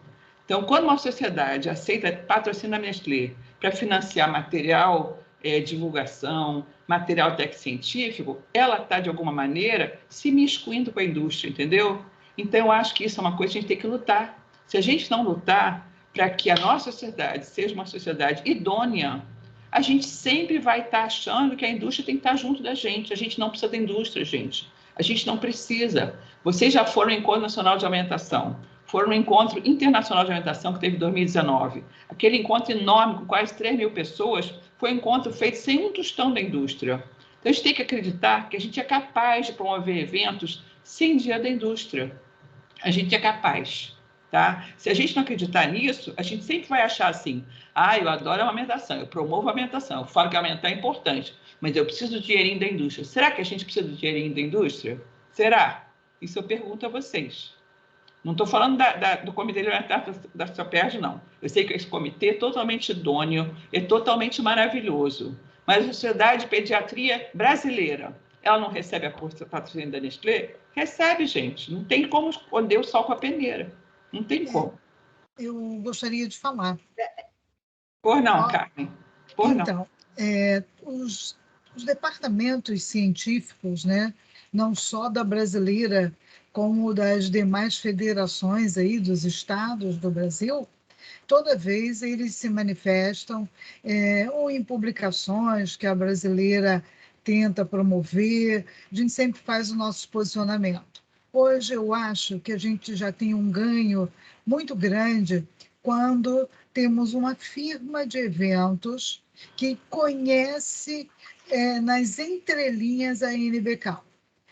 [SPEAKER 3] Então, quando uma sociedade aceita patrocínio da Nestlé para financiar material, divulgação, material técnico-científico, ela está, de alguma maneira, se miscuindo com a indústria, entendeu? Então, eu acho que isso é uma coisa que a gente tem que lutar. Se a gente não lutar para que a nossa sociedade seja uma sociedade idônea, a gente sempre vai estar achando que a indústria tem que estar junto da gente. A gente não precisa da indústria, gente. A gente não precisa. Vocês já foram no Encontro Nacional de Alimentação, foram no Encontro Internacional de Alimentação que teve em 2019. Aquele encontro enorme, com quase 3 mil pessoas, foi um encontro feito sem um tostão da indústria. Então, a gente tem que acreditar que a gente é capaz de promover eventos sem dinheiro da indústria. A gente é capaz. Tá? Se a gente não acreditar nisso, a gente sempre vai achar assim, eu adoro a amamentação, eu promovo a amamentação, eu falo que amamentar é importante, mas eu preciso do dinheirinho da indústria. Será que a gente precisa do dinheirinho da indústria? Será? Isso eu pergunto a vocês. Não estou falando do Comitê Alimentar da SOPERJ, não. Eu sei que esse comitê é totalmente idôneo, é totalmente maravilhoso, mas a Sociedade de Pediatria Brasileira, ela não recebe a patrocínio da Nestlé? Recebe, gente. Não tem como esconder o sol com a peneira. Não tem como.
[SPEAKER 1] Eu gostaria de falar.
[SPEAKER 3] Por não, Carmen. Por não.
[SPEAKER 1] Então, os departamentos científicos, né, não só da brasileira, como das demais federações aí dos estados do Brasil, toda vez eles se manifestam ou em publicações que a brasileira tenta promover, a gente sempre faz o nosso posicionamento. Hoje eu acho que a gente já tem um ganho muito grande quando temos uma firma de eventos que conhece nas entrelinhas a NBK.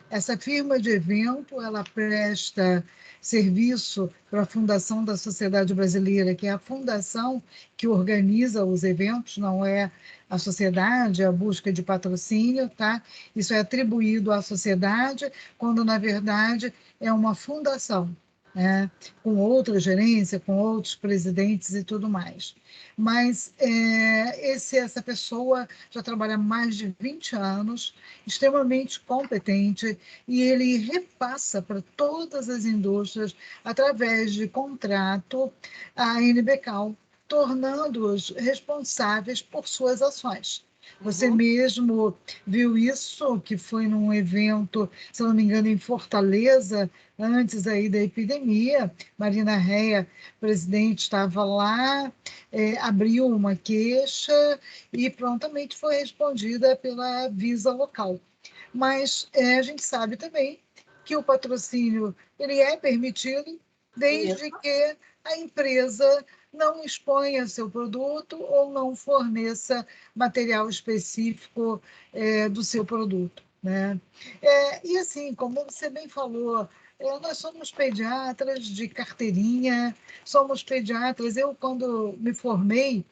[SPEAKER 1] Essa firma de evento, ela presta serviço para a Fundação da Sociedade Brasileira, que é a fundação que organiza os eventos, não é a sociedade, a busca de patrocínio, tá? Isso é atribuído à sociedade, quando, na verdade, é uma fundação, né? Com outra gerência, com outros presidentes e tudo mais. Mas essa pessoa já trabalha há mais de 20 anos, extremamente competente, e ele repassa para todas as indústrias, através de contrato, a NBK, tornando-os responsáveis por suas ações. Você mesmo viu isso, que foi num evento, se não me engano, em Fortaleza, antes aí da epidemia. Marina Rea, presidente, estava lá, abriu uma queixa e prontamente foi respondida pela Visa local. Mas a gente sabe também que o patrocínio ele é permitido desde que a empresa não exponha seu produto ou não forneça material específico do seu produto, né? E assim, como você bem falou, nós somos pediatras de carteirinha, somos pediatras. Eu, quando me formei,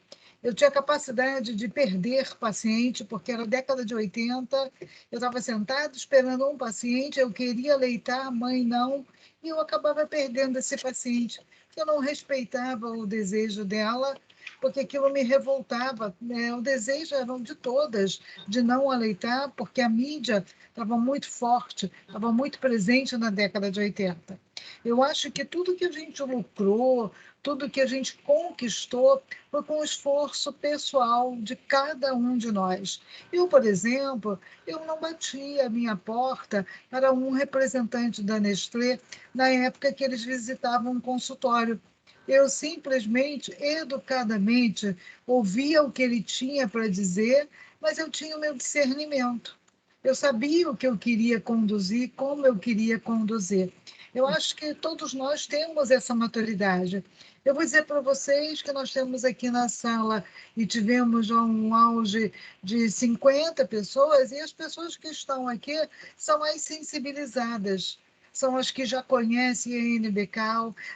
[SPEAKER 1] eu tinha capacidade de perder paciente, porque era década de 80, eu estava sentado esperando um paciente, eu queria aleitar, a mãe não, e eu acabava perdendo esse paciente. Eu não respeitava o desejo dela, porque aquilo me revoltava, né? O desejo era de todas, de não aleitar, porque a mídia estava muito forte, estava muito presente na década de 80. Eu acho que tudo que a gente lucrou, tudo que a gente conquistou, foi com o esforço pessoal de cada um de nós. Eu, por exemplo, eu não bati a minha porta para um representante da Nestlé na época que eles visitavam um consultório. Eu simplesmente, educadamente, ouvia o que ele tinha para dizer, mas eu tinha o meu discernimento. Eu sabia o que eu queria conduzir, como eu queria conduzir. Eu acho que todos nós temos essa maturidade. Eu vou dizer para vocês que nós temos aqui na sala e tivemos já um auge de 50 pessoas, e as pessoas que estão aqui são as sensibilizadas, são as que já conhecem a NBK,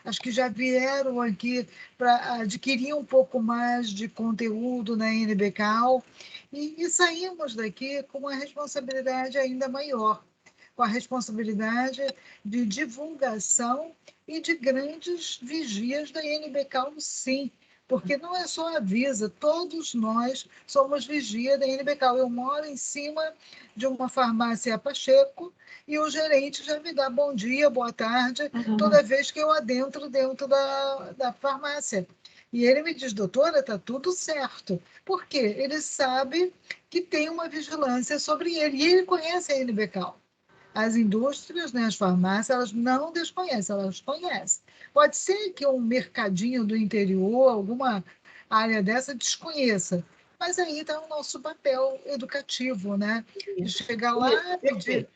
[SPEAKER 1] as que já vieram aqui para adquirir um pouco mais de conteúdo na NBK, e saímos daqui com uma responsabilidade ainda maior, com a responsabilidade de divulgação e de grandes vigias da NBK, sim, porque não é só a Visa, todos nós somos vigia da NBK. Eu moro em cima de uma farmácia Pacheco e o gerente já me dá bom dia, boa tarde, toda vez que eu adentro dentro da farmácia. E ele me diz, doutora, está tudo certo. Por quê? Ele sabe que tem uma vigilância sobre ele, e ele conhece a NBK. As indústrias, né, as farmácias, elas não desconhecem, elas conhecem. Pode ser que um mercadinho do interior, alguma área dessa, desconheça, mas aí está o nosso papel educativo, né? De chegar lá e pedir.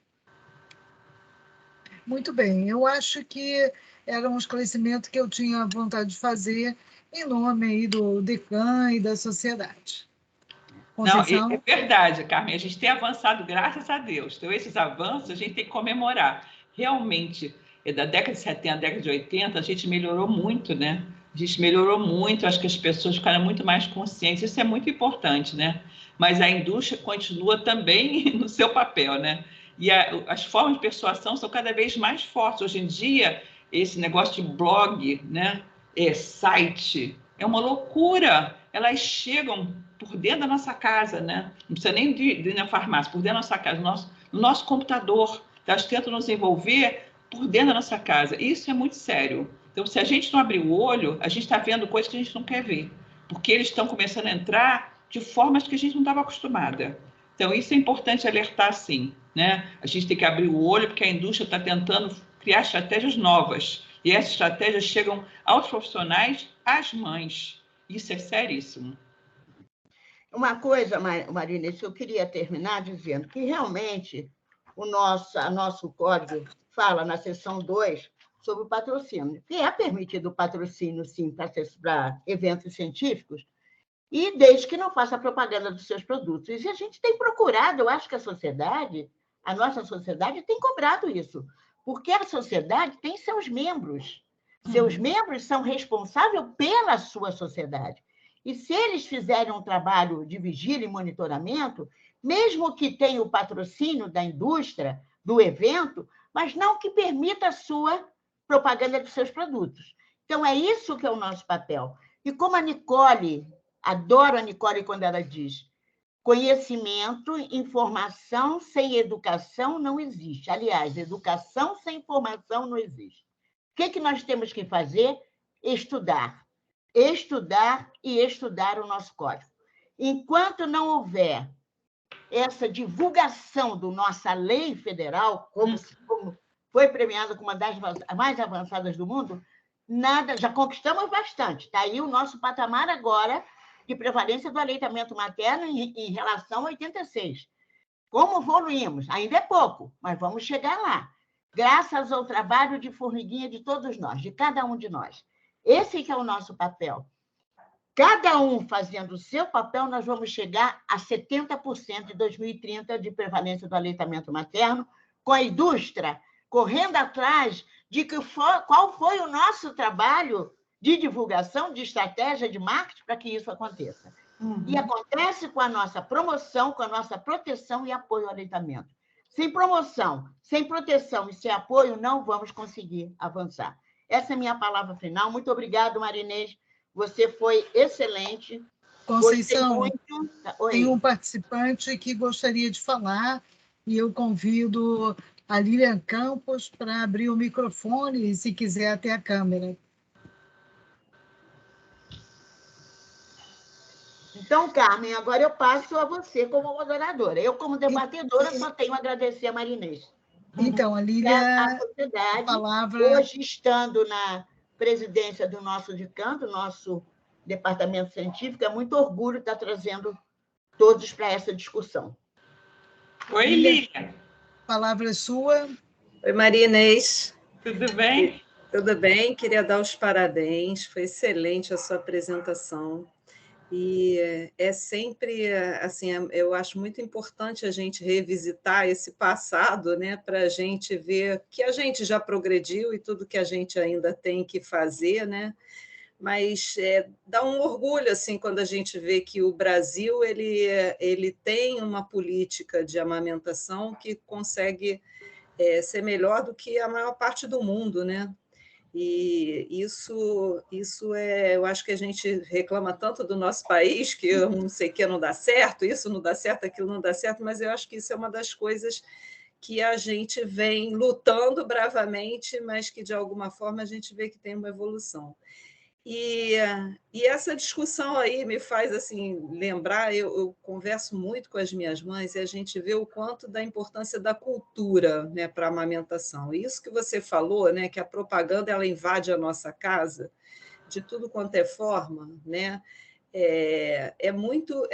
[SPEAKER 1] Muito bem, eu acho que era um esclarecimento que eu tinha vontade de fazer em nome aí do DECAN e da sociedade.
[SPEAKER 3] Conceição? Não, é verdade, Carmen, a gente tem avançado, graças a Deus. Então, esses avanços a gente tem que comemorar. Realmente, da década de 70, década de 80, a gente melhorou muito, né? A gente melhorou muito, acho que as pessoas ficaram muito mais conscientes, isso é muito importante, né? Mas a indústria continua também no seu papel, né? E as formas de persuasão são cada vez mais fortes. Hoje em dia, esse negócio de blog, né? Site, é uma loucura. Elas chegam por dentro da nossa casa, né? Não precisa nem de ir na farmácia, por dentro da nossa casa, no nosso computador. Elas tentam nos envolver por dentro da nossa casa. Isso é muito sério. Então, se a gente não abrir o olho, a gente está vendo coisas que a gente não quer ver, porque eles estão começando a entrar de formas que a gente não estava acostumada. Então, isso é importante alertar, sim, né? A gente tem que abrir o olho, porque a indústria está tentando criar estratégias novas. E essas estratégias chegam aos profissionais, às mães. Isso é seríssimo.
[SPEAKER 4] Uma coisa, Marina, eu queria terminar dizendo que realmente o nosso código fala na seção 2 sobre o patrocínio, que é permitido o patrocínio, sim, para eventos científicos, e desde que não faça propaganda dos seus produtos. E a gente tem procurado, eu acho que a nossa sociedade tem cobrado isso, porque a sociedade tem seus membros. Seus membros são responsáveis pela sua sociedade. E se eles fizerem um trabalho de vigília e monitoramento, mesmo que tenha o patrocínio da indústria, do evento, mas não que permita a sua propaganda dos seus produtos. Então, é isso que é o nosso papel. E como a Nicole, adoro a Nicole quando ela diz, conhecimento, informação sem educação não existe. Aliás, educação sem informação não existe. O que nós temos que fazer? Estudar. Estudar e estudar o nosso código. Enquanto não houver essa divulgação da nossa lei federal, como foi premiada como uma das mais avançadas do mundo, nada, já conquistamos bastante. Está aí o nosso patamar agora de prevalência do aleitamento materno em relação a 86. Como evoluímos? Ainda é pouco, mas vamos chegar lá. Graças ao trabalho de formiguinha de todos nós, de cada um de nós. Esse que é o nosso papel. Cada um fazendo o seu papel, nós vamos chegar a 70% em 2030 de prevalência do aleitamento materno, com a indústria correndo atrás de qual foi o nosso trabalho de divulgação, de estratégia, de marketing para que isso aconteça. E acontece com a nossa promoção, com a nossa proteção e apoio ao aleitamento. Sem promoção, sem proteção e sem apoio, não vamos conseguir avançar. Essa é a minha palavra final. Muito obrigada, Marinês. Você foi excelente.
[SPEAKER 1] Conceição, tem um participante que gostaria de falar e eu convido a Lilian Campos para abrir o microfone e, se quiser, até a câmera.
[SPEAKER 4] Então, Carmen, agora eu passo a você como moderadora. Eu, como debatedora, só tenho a agradecer a Marinês.
[SPEAKER 1] Então, a Lilian,
[SPEAKER 4] a sociedade,
[SPEAKER 1] palavra...
[SPEAKER 4] hoje estando na presidência do nosso DICAM, do nosso departamento científico, é muito orgulho estar trazendo todos para essa discussão.
[SPEAKER 3] Oi, Lilian.
[SPEAKER 1] A palavra é sua.
[SPEAKER 5] Oi, Maria Inês.
[SPEAKER 3] Tudo bem?
[SPEAKER 5] Tudo bem, queria dar os parabéns, foi excelente a sua apresentação. E é sempre, assim, eu acho muito importante a gente revisitar esse passado, né, para a gente ver que a gente já progrediu e tudo que a gente ainda tem que fazer, né? Mas dá um orgulho assim quando a gente vê que o Brasil ele tem uma política de amamentação que consegue ser melhor do que a maior parte do mundo, né? E isso eu acho que a gente reclama tanto do nosso país, que eu não sei o que não dá certo, isso não dá certo, aquilo não dá certo, mas eu acho que isso é uma das coisas que a gente vem lutando bravamente, mas que, de alguma forma, a gente vê que tem uma evolução. E essa discussão aí me faz assim lembrar, eu converso muito com as minhas mães e a gente vê o quanto da importância da cultura, né, para a amamentação. E isso que você falou, né, que a propaganda ela invade a nossa casa de tudo quanto é forma, né? É muito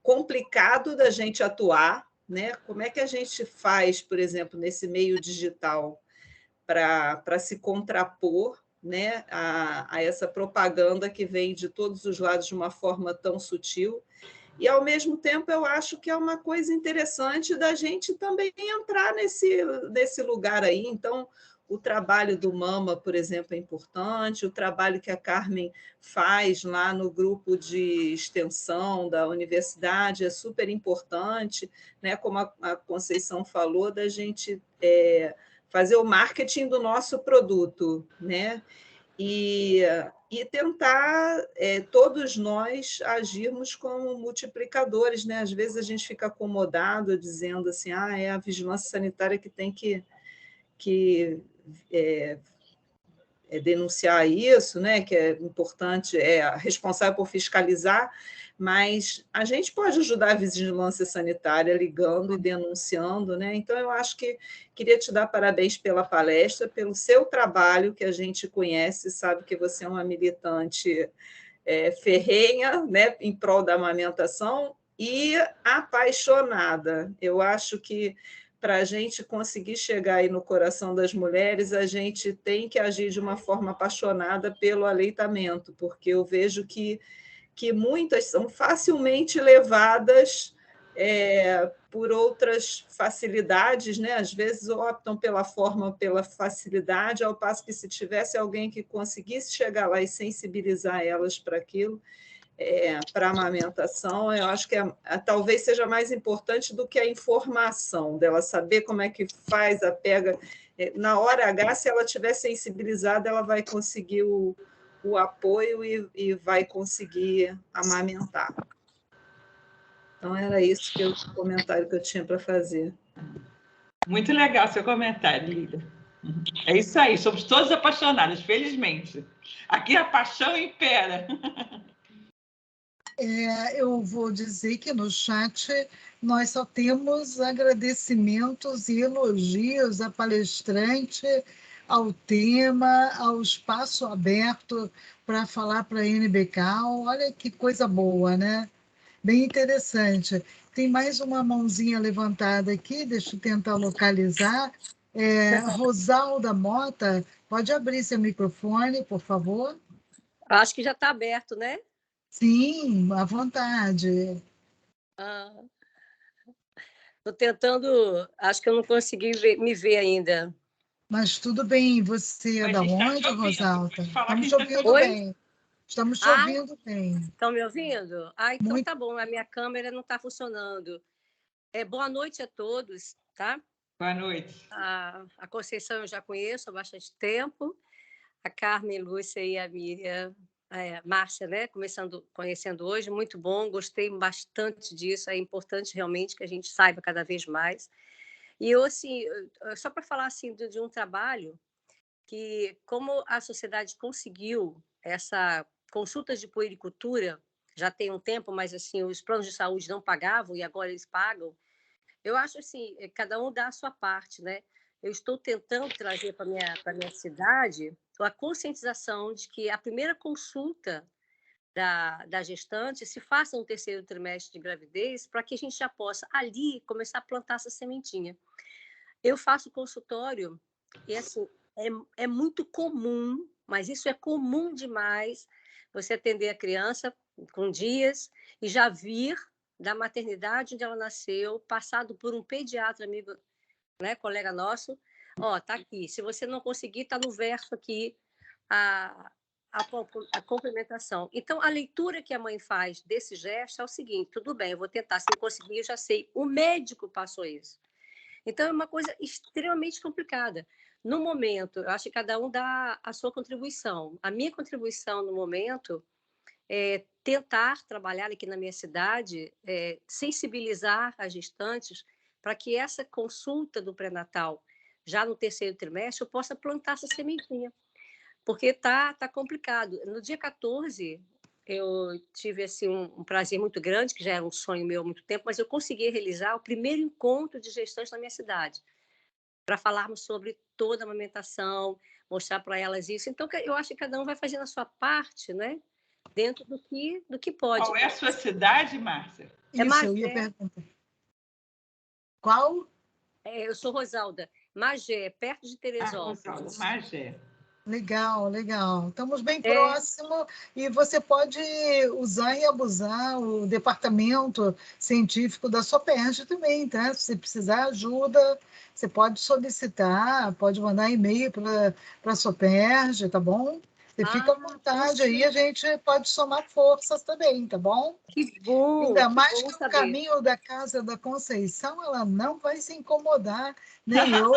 [SPEAKER 5] complicado da gente atuar, né? Como é que a gente faz, por exemplo, nesse meio digital para se contrapor, né, a essa propaganda que vem de todos os lados de uma forma tão sutil E, ao mesmo tempo, eu acho que é uma coisa interessante da gente também entrar nesse lugar aí. Então, o trabalho do Mama, por exemplo, é importante, o trabalho que a Carmen faz lá no grupo de extensão da universidade é super importante, né? Como a Conceição falou, da gente fazer o marketing do nosso produto, né? E tentar todos nós agirmos como multiplicadores, né? Às vezes a gente fica acomodado dizendo assim, é a vigilância sanitária que tem que denunciar isso, né? Que é importante, é responsável por fiscalizar, mas a gente pode ajudar a vigilância sanitária ligando e denunciando, né? Então, eu acho que queria te dar parabéns pela palestra, pelo seu trabalho, que a gente conhece, sabe que você é uma militante ferrenha, né, em prol da amamentação e apaixonada. Eu acho que para a gente conseguir chegar aí no coração das mulheres, a gente tem que agir de uma forma apaixonada pelo aleitamento, porque eu vejo que muitas são facilmente levadas por outras facilidades, né? Às vezes optam pela facilidade, ao passo que se tivesse alguém que conseguisse chegar lá e sensibilizar elas para aquilo, para a amamentação, eu acho que talvez seja mais importante do que a informação, dela saber como é que faz, pega. Na hora H, se ela estiver sensibilizada, ela vai conseguir o apoio e vai conseguir amamentar. Então, era isso o comentário que eu tinha para fazer.
[SPEAKER 3] Muito legal seu comentário, Lídia. É isso aí, somos todos apaixonados, felizmente. Aqui a paixão impera.
[SPEAKER 1] Eu vou dizer que no chat nós só temos agradecimentos e elogios à palestrante, ao tema, ao espaço aberto para falar para a NBK. Olha que coisa boa, né? Bem interessante. Tem mais uma mãozinha levantada aqui, deixa eu tentar localizar. Rosalda Mota, pode abrir seu microfone, por favor?
[SPEAKER 6] Acho que já está aberto, né?
[SPEAKER 1] Sim, à vontade.
[SPEAKER 6] Estou tentando, acho que eu não consegui me ver ainda.
[SPEAKER 1] Mas tudo bem, você é da onde, Rosalda? Estamos te ouvindo bem. Estamos te ouvindo bem.
[SPEAKER 6] Estão me ouvindo? Então
[SPEAKER 1] Muito.
[SPEAKER 6] tá bom, a minha câmera não está funcionando. Boa noite a todos, tá?
[SPEAKER 3] Boa noite.
[SPEAKER 6] A Conceição eu já conheço há bastante tempo, a Carmen, Lúcia e a Miriam, Márcia, né? Conhecendo hoje, muito bom, gostei bastante disso, é importante realmente que a gente saiba cada vez mais. E eu, assim, só para falar assim, de um trabalho que, como a sociedade conseguiu essa consulta de puericultura, já tem um tempo, mas assim, os planos de saúde não pagavam e agora eles pagam, eu acho assim, cada um dá a sua parte, né? Eu estou tentando trazer para minha cidade a conscientização de que a primeira consulta da gestante se faça no terceiro trimestre de gravidez, para que a gente já possa, ali, começar a plantar essa sementinha. Eu faço consultório e, assim, é muito comum, mas isso é comum demais, você atender a criança com dias e já vir da maternidade onde ela nasceu, passado por um pediatra amigo, né, colega nosso, tá aqui, se você não conseguir, está no verso aqui a complementação. Então, a leitura que a mãe faz desse gesto é o seguinte, tudo bem, eu vou tentar, se não conseguir, eu já sei, o médico passou isso. Então, é uma coisa extremamente complicada. No momento, eu acho que cada um dá a sua contribuição. A minha contribuição no momento é tentar trabalhar aqui na minha cidade, sensibilizar as gestantes para que essa consulta do pré-natal, já no terceiro trimestre, eu possa plantar essa sementinha. Porque tá complicado. No dia 14, eu tive assim, um prazer muito grande, que já era um sonho meu há muito tempo, mas eu consegui realizar o primeiro encontro de gestantes na minha cidade, para falarmos sobre toda a amamentação, mostrar para elas isso. Então, eu acho que cada um vai fazendo a sua parte, né? Dentro do que pode.
[SPEAKER 3] Qual é a sua cidade, Márcia?
[SPEAKER 1] Isso, eu ia perguntar. Qual?
[SPEAKER 6] Eu sou Rosalda. Magé, perto de Teresópolis.
[SPEAKER 3] Magé.
[SPEAKER 1] Legal, legal. Estamos bem próximo e você pode usar e abusar o departamento científico da SOPERJ também, tá? Se você precisar ajuda, você pode solicitar, pode mandar e-mail para a SOPERJ, tá bom? Você fica à vontade aí, a gente pode somar forças também, tá bom?
[SPEAKER 6] Que bom!
[SPEAKER 1] Ainda
[SPEAKER 6] que
[SPEAKER 1] mais
[SPEAKER 6] bom
[SPEAKER 1] que o
[SPEAKER 6] saber.
[SPEAKER 1] caminho da Casa da Conceição, ela não vai se incomodar, nem eu.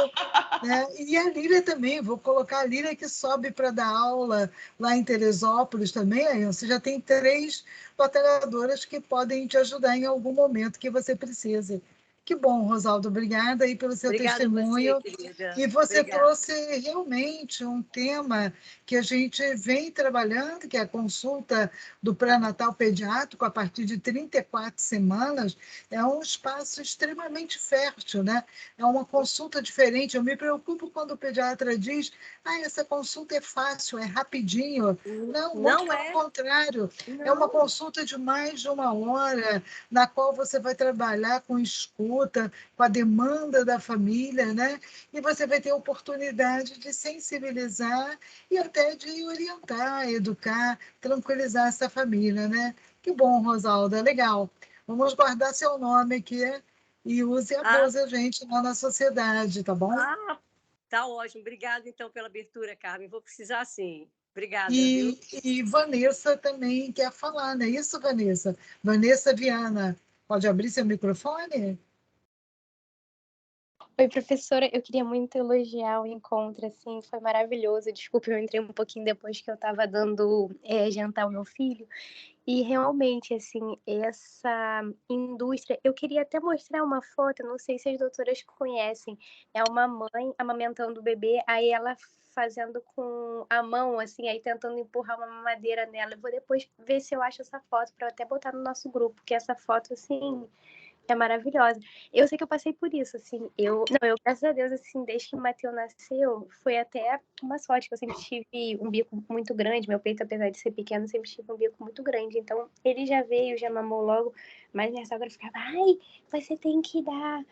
[SPEAKER 1] Né? E a Lília também, vou colocar a Lília que sobe para dar aula lá em Teresópolis também. Aí você já tem 3 batalhadoras que podem te ajudar em algum momento que você precise. Que bom, Rosaldo, obrigada aí pelo seu
[SPEAKER 6] Obrigada
[SPEAKER 1] testemunho.
[SPEAKER 6] você, querida.
[SPEAKER 1] E você
[SPEAKER 6] Obrigada.
[SPEAKER 1] trouxe realmente um tema que a gente vem trabalhando, que é a consulta do pré-natal pediátrico a partir de 34 semanas. É um espaço extremamente fértil, né? É uma consulta diferente. Eu me preocupo quando o pediatra diz: essa consulta é fácil, é rapidinho. Não, muito pelo contrário.
[SPEAKER 6] Não.
[SPEAKER 1] É uma consulta de mais de 1 hora, na qual você vai trabalhar com escuta, com a demanda da família, né? E você vai ter a oportunidade de sensibilizar e até de orientar, educar, tranquilizar essa família, né? Que bom, Rosalda, legal. Vamos guardar seu nome aqui e use e abuse a gente lá na sociedade, tá bom?
[SPEAKER 6] Tá ótimo. Obrigada, então, pela abertura, Carmen. Vou precisar, sim. Obrigada, viu?
[SPEAKER 1] E Vanessa também quer falar, não é isso, Vanessa? Vanessa Viana, pode abrir seu microfone?
[SPEAKER 7] Oi, professora, eu queria muito elogiar o encontro, assim, foi maravilhoso. Desculpe, eu entrei um pouquinho depois que eu estava dando jantar ao meu filho. E realmente, assim, essa indústria... Eu queria até mostrar uma foto, não sei se as doutoras conhecem. É uma mãe amamentando o bebê, aí ela fazendo com a mão, assim, aí tentando empurrar uma mamadeira nela. Eu vou depois ver se eu acho essa foto para até botar no nosso grupo, porque essa foto, assim... é maravilhosa. Eu sei que eu passei por isso, assim, graças a Deus, assim, desde que o Matheus nasceu, foi até uma sorte, que eu sempre tive um bico muito grande, meu peito, apesar de ser pequeno, sempre tive um bico muito grande, então ele já veio, já mamou logo, mas minha sogra ficava, você tem que dar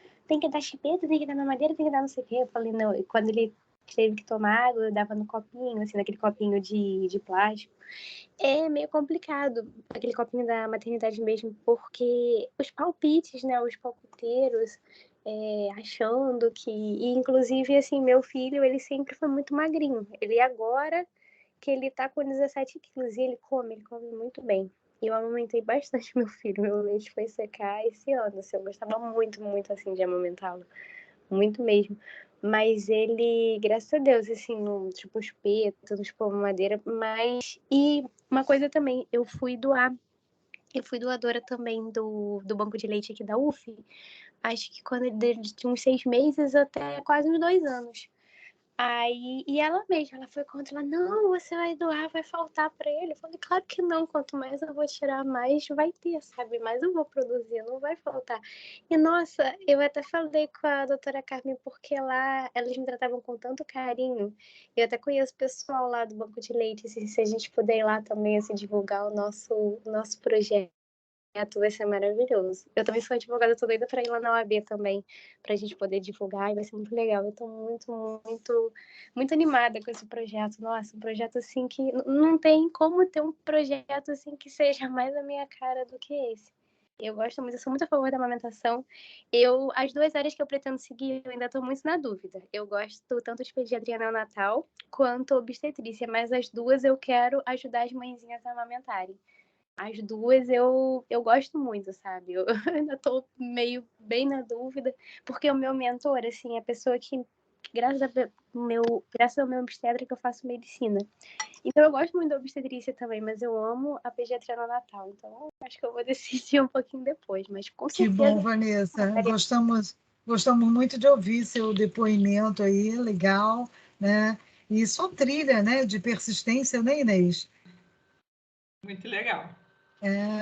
[SPEAKER 7] chupeta, tem que dar mamadeira, tem que dar não sei o quê. Eu falei, não, e quando ele teve que tomar água, eu dava no copinho, assim, naquele copinho de plástico. É meio complicado, aquele copinho da maternidade mesmo, porque os palpites, né, os palpiteiros, achando que... E, inclusive, assim, meu filho, ele sempre foi muito magrinho. Ele agora que ele tá com 17 quilos e ele come muito bem. E eu amamentei bastante meu filho, meu leite foi secar esse ano, assim, eu gostava muito, muito, assim, de amamentá-lo, muito mesmo. Mas ele, graças a Deus, assim, no tipo espeta, no tipo madeira, mas... E uma coisa também, eu fui doadora também do banco de leite aqui da UF, acho que quando ele tinha uns 6 meses até quase uns 2 anos. Aí, e ela mesma, ela foi contra, ela, não, você vai doar, vai faltar para ele. Eu falei, claro que não, quanto mais eu vou tirar, mais vai ter, sabe? Mais eu vou produzir, não vai faltar. E, nossa, eu até falei com a doutora Carmen, porque lá elas me tratavam com tanto carinho. Eu até conheço o pessoal lá do Banco de Leite, se a gente puder ir lá também, assim, divulgar o nosso projeto, vai ser maravilhoso. Eu também sou advogada, tô doida para ir lá na OAB também, para a gente poder divulgar, e vai ser muito legal. Eu tô muito, muito, muito animada com esse projeto. Nossa, um projeto assim que não tem como ter um projeto assim que seja mais a minha cara do que esse. Eu gosto muito, eu sou muito a favor da amamentação. As 2 áreas que eu pretendo seguir, eu ainda estou muito na dúvida. Eu gosto tanto de pediatria neonatal quanto obstetrícia, mas as 2 eu quero ajudar as mãezinhas a amamentarem. As 2 eu gosto muito, sabe? Eu ainda tô meio bem na dúvida, porque o meu mentor, assim, é a pessoa que, graças ao meu obstetra, que eu faço medicina. Então eu gosto muito da obstetrícia também, mas eu amo a pediatria neonatal. Então acho que eu vou decidir um pouquinho depois, mas com certeza...
[SPEAKER 1] Que bom, Vanessa. Gostamos muito de ouvir seu depoimento aí, legal, né? E sua trilha, né, de persistência, né, Inês?
[SPEAKER 3] Muito legal.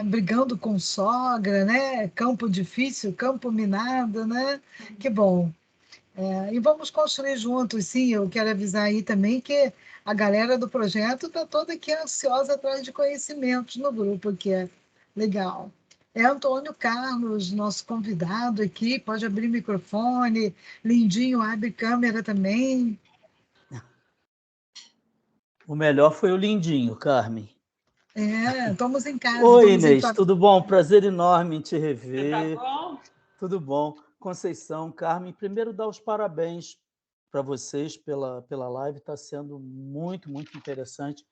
[SPEAKER 1] Brigando com sogra, né? Campo difícil, campo minado, né? Que bom. E vamos construir juntos, sim. Eu quero avisar aí também que a galera do projeto está toda aqui ansiosa atrás de conhecimentos no grupo, que é legal. Antônio Carlos, nosso convidado aqui, pode abrir microfone. Lindinho, abre câmera também.
[SPEAKER 8] O melhor foi o lindinho, Carmen.
[SPEAKER 1] Estamos em casa.
[SPEAKER 8] Oi, Inês, tudo bom? Prazer enorme em te rever.
[SPEAKER 3] Tá bom?
[SPEAKER 8] Tudo bom. Conceição, Carmen, primeiro dar os parabéns para vocês pela live, está sendo muito, muito interessante.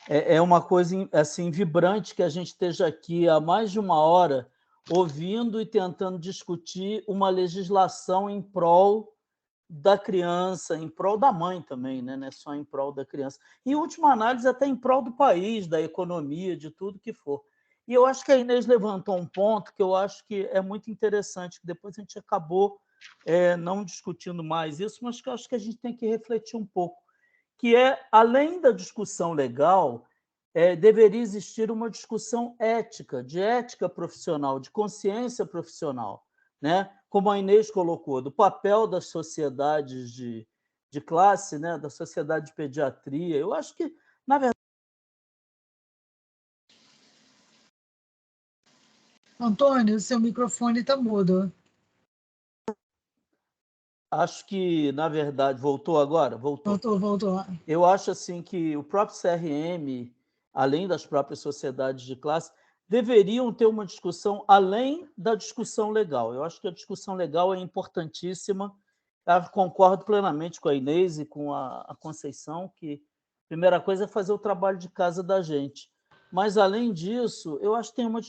[SPEAKER 8] É uma coisa assim vibrante que a gente esteja aqui há mais de uma hora ouvindo e tentando discutir uma legislação em prol da criança, em prol da mãe também, né? Não é só em prol da criança. Em última análise, até em prol do país, da economia, de tudo que for. E eu acho que a Inês levantou um ponto que eu acho que é muito interessante, que depois a gente acabou não discutindo mais isso, mas que eu acho que a gente tem que refletir um pouco, que além da discussão legal, deveria existir uma discussão ética, de ética profissional, de consciência profissional, né? Como a Inês colocou, do papel das sociedades de classe, né? Da sociedade de pediatria. Eu acho que, na verdade...
[SPEAKER 1] Antônio, seu microfone está mudo.
[SPEAKER 8] Acho que, na verdade... Voltou agora?
[SPEAKER 1] Voltou.
[SPEAKER 8] Eu acho assim, que o próprio CRM, além das próprias sociedades de classe, deveriam ter uma discussão além da discussão legal. Eu acho que a discussão legal é importantíssima. Eu concordo plenamente com a Inês e com a Conceição, que a primeira coisa é fazer o trabalho de casa da gente. Mas, além disso, eu acho que tem uma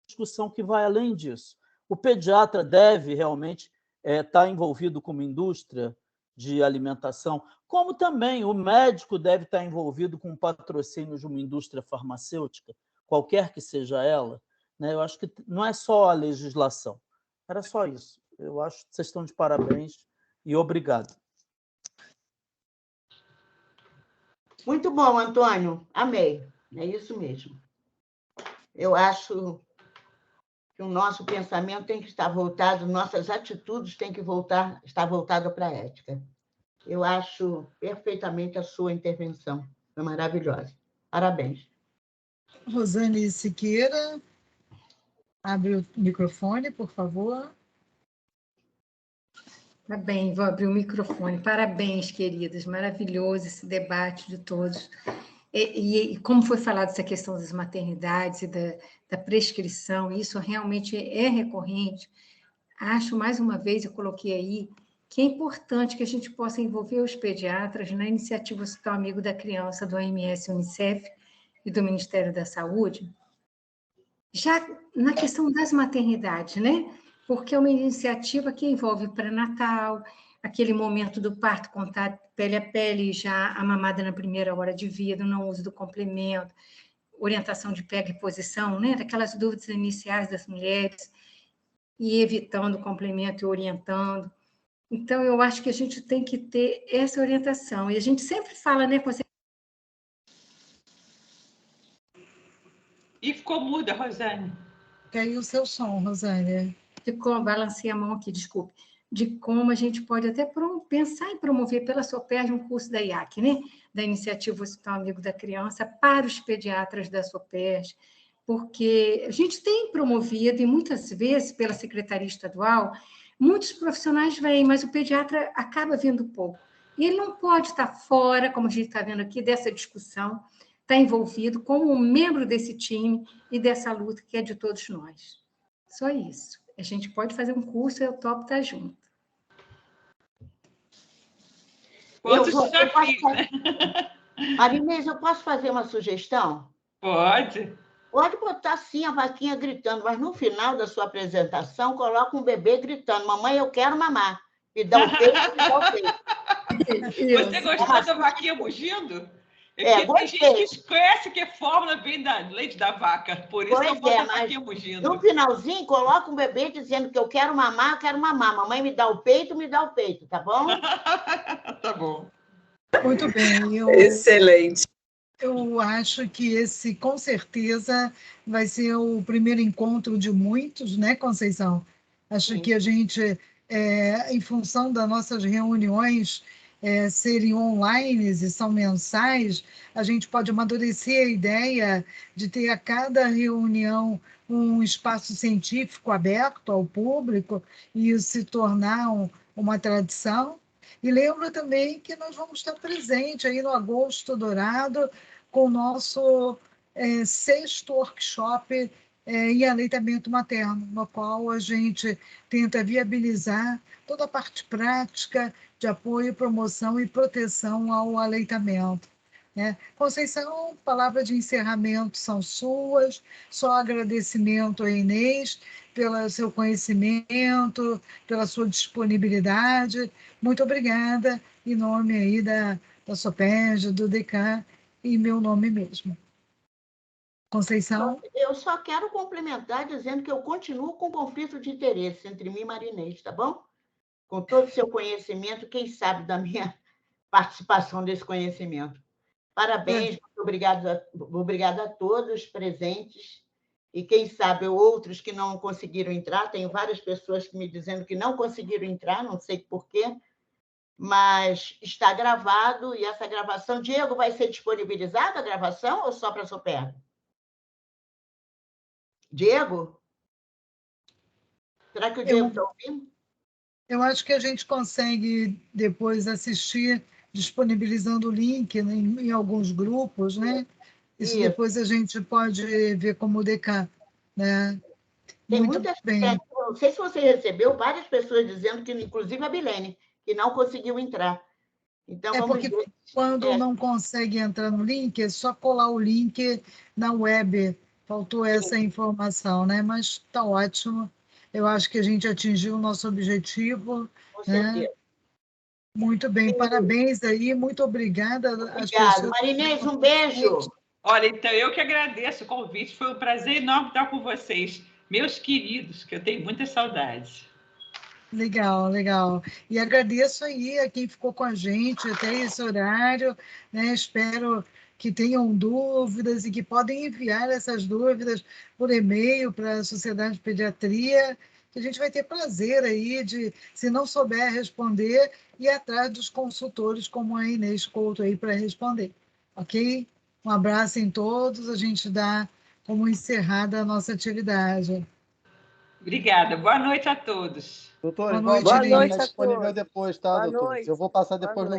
[SPEAKER 8] discussão que vai além disso. O pediatra deve realmente estar envolvido com uma indústria de alimentação, como também o médico deve estar envolvido com o patrocínio de uma indústria farmacêutica, qualquer que seja ela, né? Eu acho que não é só a legislação. Era só isso. Eu acho que vocês estão de parabéns e obrigado.
[SPEAKER 4] Muito bom, Antônio. Amei. É isso mesmo. Eu acho que o nosso pensamento tem que estar voltado, nossas atitudes têm que estar voltadas para a ética. Eu acho perfeitamente a sua intervenção. Foi maravilhosa. Parabéns.
[SPEAKER 1] Rosane Siqueira, abre o microfone, por favor.
[SPEAKER 9] Tá bem, vou abrir o microfone. Parabéns, queridas. Maravilhoso esse debate de todos. E como foi falado essa questão das maternidades e da prescrição, isso realmente é recorrente. Acho, mais uma vez, eu coloquei aí, que é importante que a gente possa envolver os pediatras na iniciativa Hospital Amigo da Criança, do OMS, Unicef e do Ministério da Saúde, já na questão das maternidades, né? Porque é uma iniciativa que envolve pré-natal, aquele momento do parto, contato pele a pele, já a mamada na primeira hora de vida, não uso do complemento, orientação de pega e posição, né? Daquelas dúvidas iniciais das mulheres, e evitando o complemento e orientando. Então, eu acho que a gente tem que ter essa orientação. E a gente sempre fala, né?
[SPEAKER 3] E ficou muda, Rosane.
[SPEAKER 1] Caiu o seu som, Rosane.
[SPEAKER 9] Balancei a mão aqui, desculpe. De como a gente pode até pensar em promover pela SOPERJ um curso da IAC, né? Da Iniciativa Hospital Amigo da Criança, para os pediatras da SOPERJ, porque a gente tem promovido, e muitas vezes, pela Secretaria Estadual, muitos profissionais vêm, mas o pediatra acaba vindo pouco. E ele não pode estar fora, como a gente está vendo aqui, dessa discussão, está envolvido como um membro desse time e dessa luta que é de todos nós. Só isso. A gente pode fazer um curso, eu topo estar junto.
[SPEAKER 3] Quantos desafios, né?
[SPEAKER 4] Marinês, eu posso fazer uma sugestão?
[SPEAKER 3] Pode.
[SPEAKER 4] Pode botar, sim, a vaquinha gritando, mas no final da sua apresentação, coloca um bebê gritando, mamãe, eu quero mamar. Me dá o peito, me dá o peito.
[SPEAKER 3] Você gostou da vaquinha mugindo? Tem gente que esquece que a fórmula vem da leite da vaca, por isso eu boto a vaquinha mugindo.
[SPEAKER 4] No finalzinho, coloca um bebê dizendo que eu quero mamar, mamãe me dá o peito, tá bom?
[SPEAKER 3] Tá bom.
[SPEAKER 1] Muito bem.
[SPEAKER 5] Excelente.
[SPEAKER 1] Eu acho que esse, com certeza, vai ser o primeiro encontro de muitos, né, Conceição? Acho Sim. que a gente, em função das nossas reuniões serem online e são mensais, a gente pode amadurecer a ideia de ter a cada reunião um espaço científico aberto ao público e isso se tornar uma tradição. E lembro também que nós vamos estar presentes aí no Agosto Dourado com o nosso 6º workshop em aleitamento materno, no qual a gente tenta viabilizar toda a parte prática de apoio, promoção e proteção ao aleitamento. Conceição, palavra de encerramento são suas, só agradecimento a Inês pelo seu conhecimento, pela sua disponibilidade. Muito obrigada, em nome aí da SOPERJ, do DECAM, e meu nome mesmo. Conceição?
[SPEAKER 4] Eu só quero complementar dizendo que eu continuo com conflito de interesse entre mim e Marinês, tá bom? Com todo o seu conhecimento, quem sabe da minha participação desse conhecimento. Parabéns, muito obrigada a todos presentes. E quem sabe outros que não conseguiram entrar, tem várias pessoas me dizendo que não conseguiram entrar, não sei por quê, mas está gravado, e essa gravação... Diego, vai ser disponibilizada a gravação ou só para a SOPERJ? Diego? Será que o Diego está ouvindo?
[SPEAKER 1] Eu acho que a gente consegue depois assistir, disponibilizando o link em alguns grupos, né? Isso depois a gente pode ver como DECAM, né?
[SPEAKER 4] Tem
[SPEAKER 1] Muito
[SPEAKER 4] muitas
[SPEAKER 1] bem.
[SPEAKER 4] Não sei se você recebeu várias pessoas dizendo que, inclusive a Bilene, que não conseguiu entrar. Então, vamos
[SPEAKER 1] porque
[SPEAKER 4] ver.
[SPEAKER 1] quando não consegue entrar no link, é só colar o link na web. Faltou essa informação, né? Mas está ótimo. Eu acho que a gente atingiu o nosso objetivo.
[SPEAKER 4] Com certeza.
[SPEAKER 1] Né? Muito bem, parabéns aí, muito obrigada.
[SPEAKER 4] Obrigada. Marinês, um beijo.
[SPEAKER 3] Olha, então eu que agradeço o convite, foi um prazer enorme estar com vocês, meus queridos, que eu tenho muita saudade.
[SPEAKER 1] Legal, legal. E agradeço aí a quem ficou com a gente até esse horário, né? Espero que tenham dúvidas e que podem enviar essas dúvidas por e-mail para a Sociedade de Pediatria, que a gente vai ter prazer aí de, se não souber responder, ir atrás dos consultores como a Inês Couto aí para responder, ok? Um abraço em todos, a gente dá como encerrada a nossa atividade.
[SPEAKER 3] Obrigada, boa noite a todos.
[SPEAKER 2] Doutores,
[SPEAKER 1] boa noite
[SPEAKER 2] a
[SPEAKER 1] a
[SPEAKER 2] disponível
[SPEAKER 1] todos.
[SPEAKER 2] depois, tá,
[SPEAKER 6] Boa
[SPEAKER 2] doutores?
[SPEAKER 6] noite.
[SPEAKER 2] Eu vou passar depois no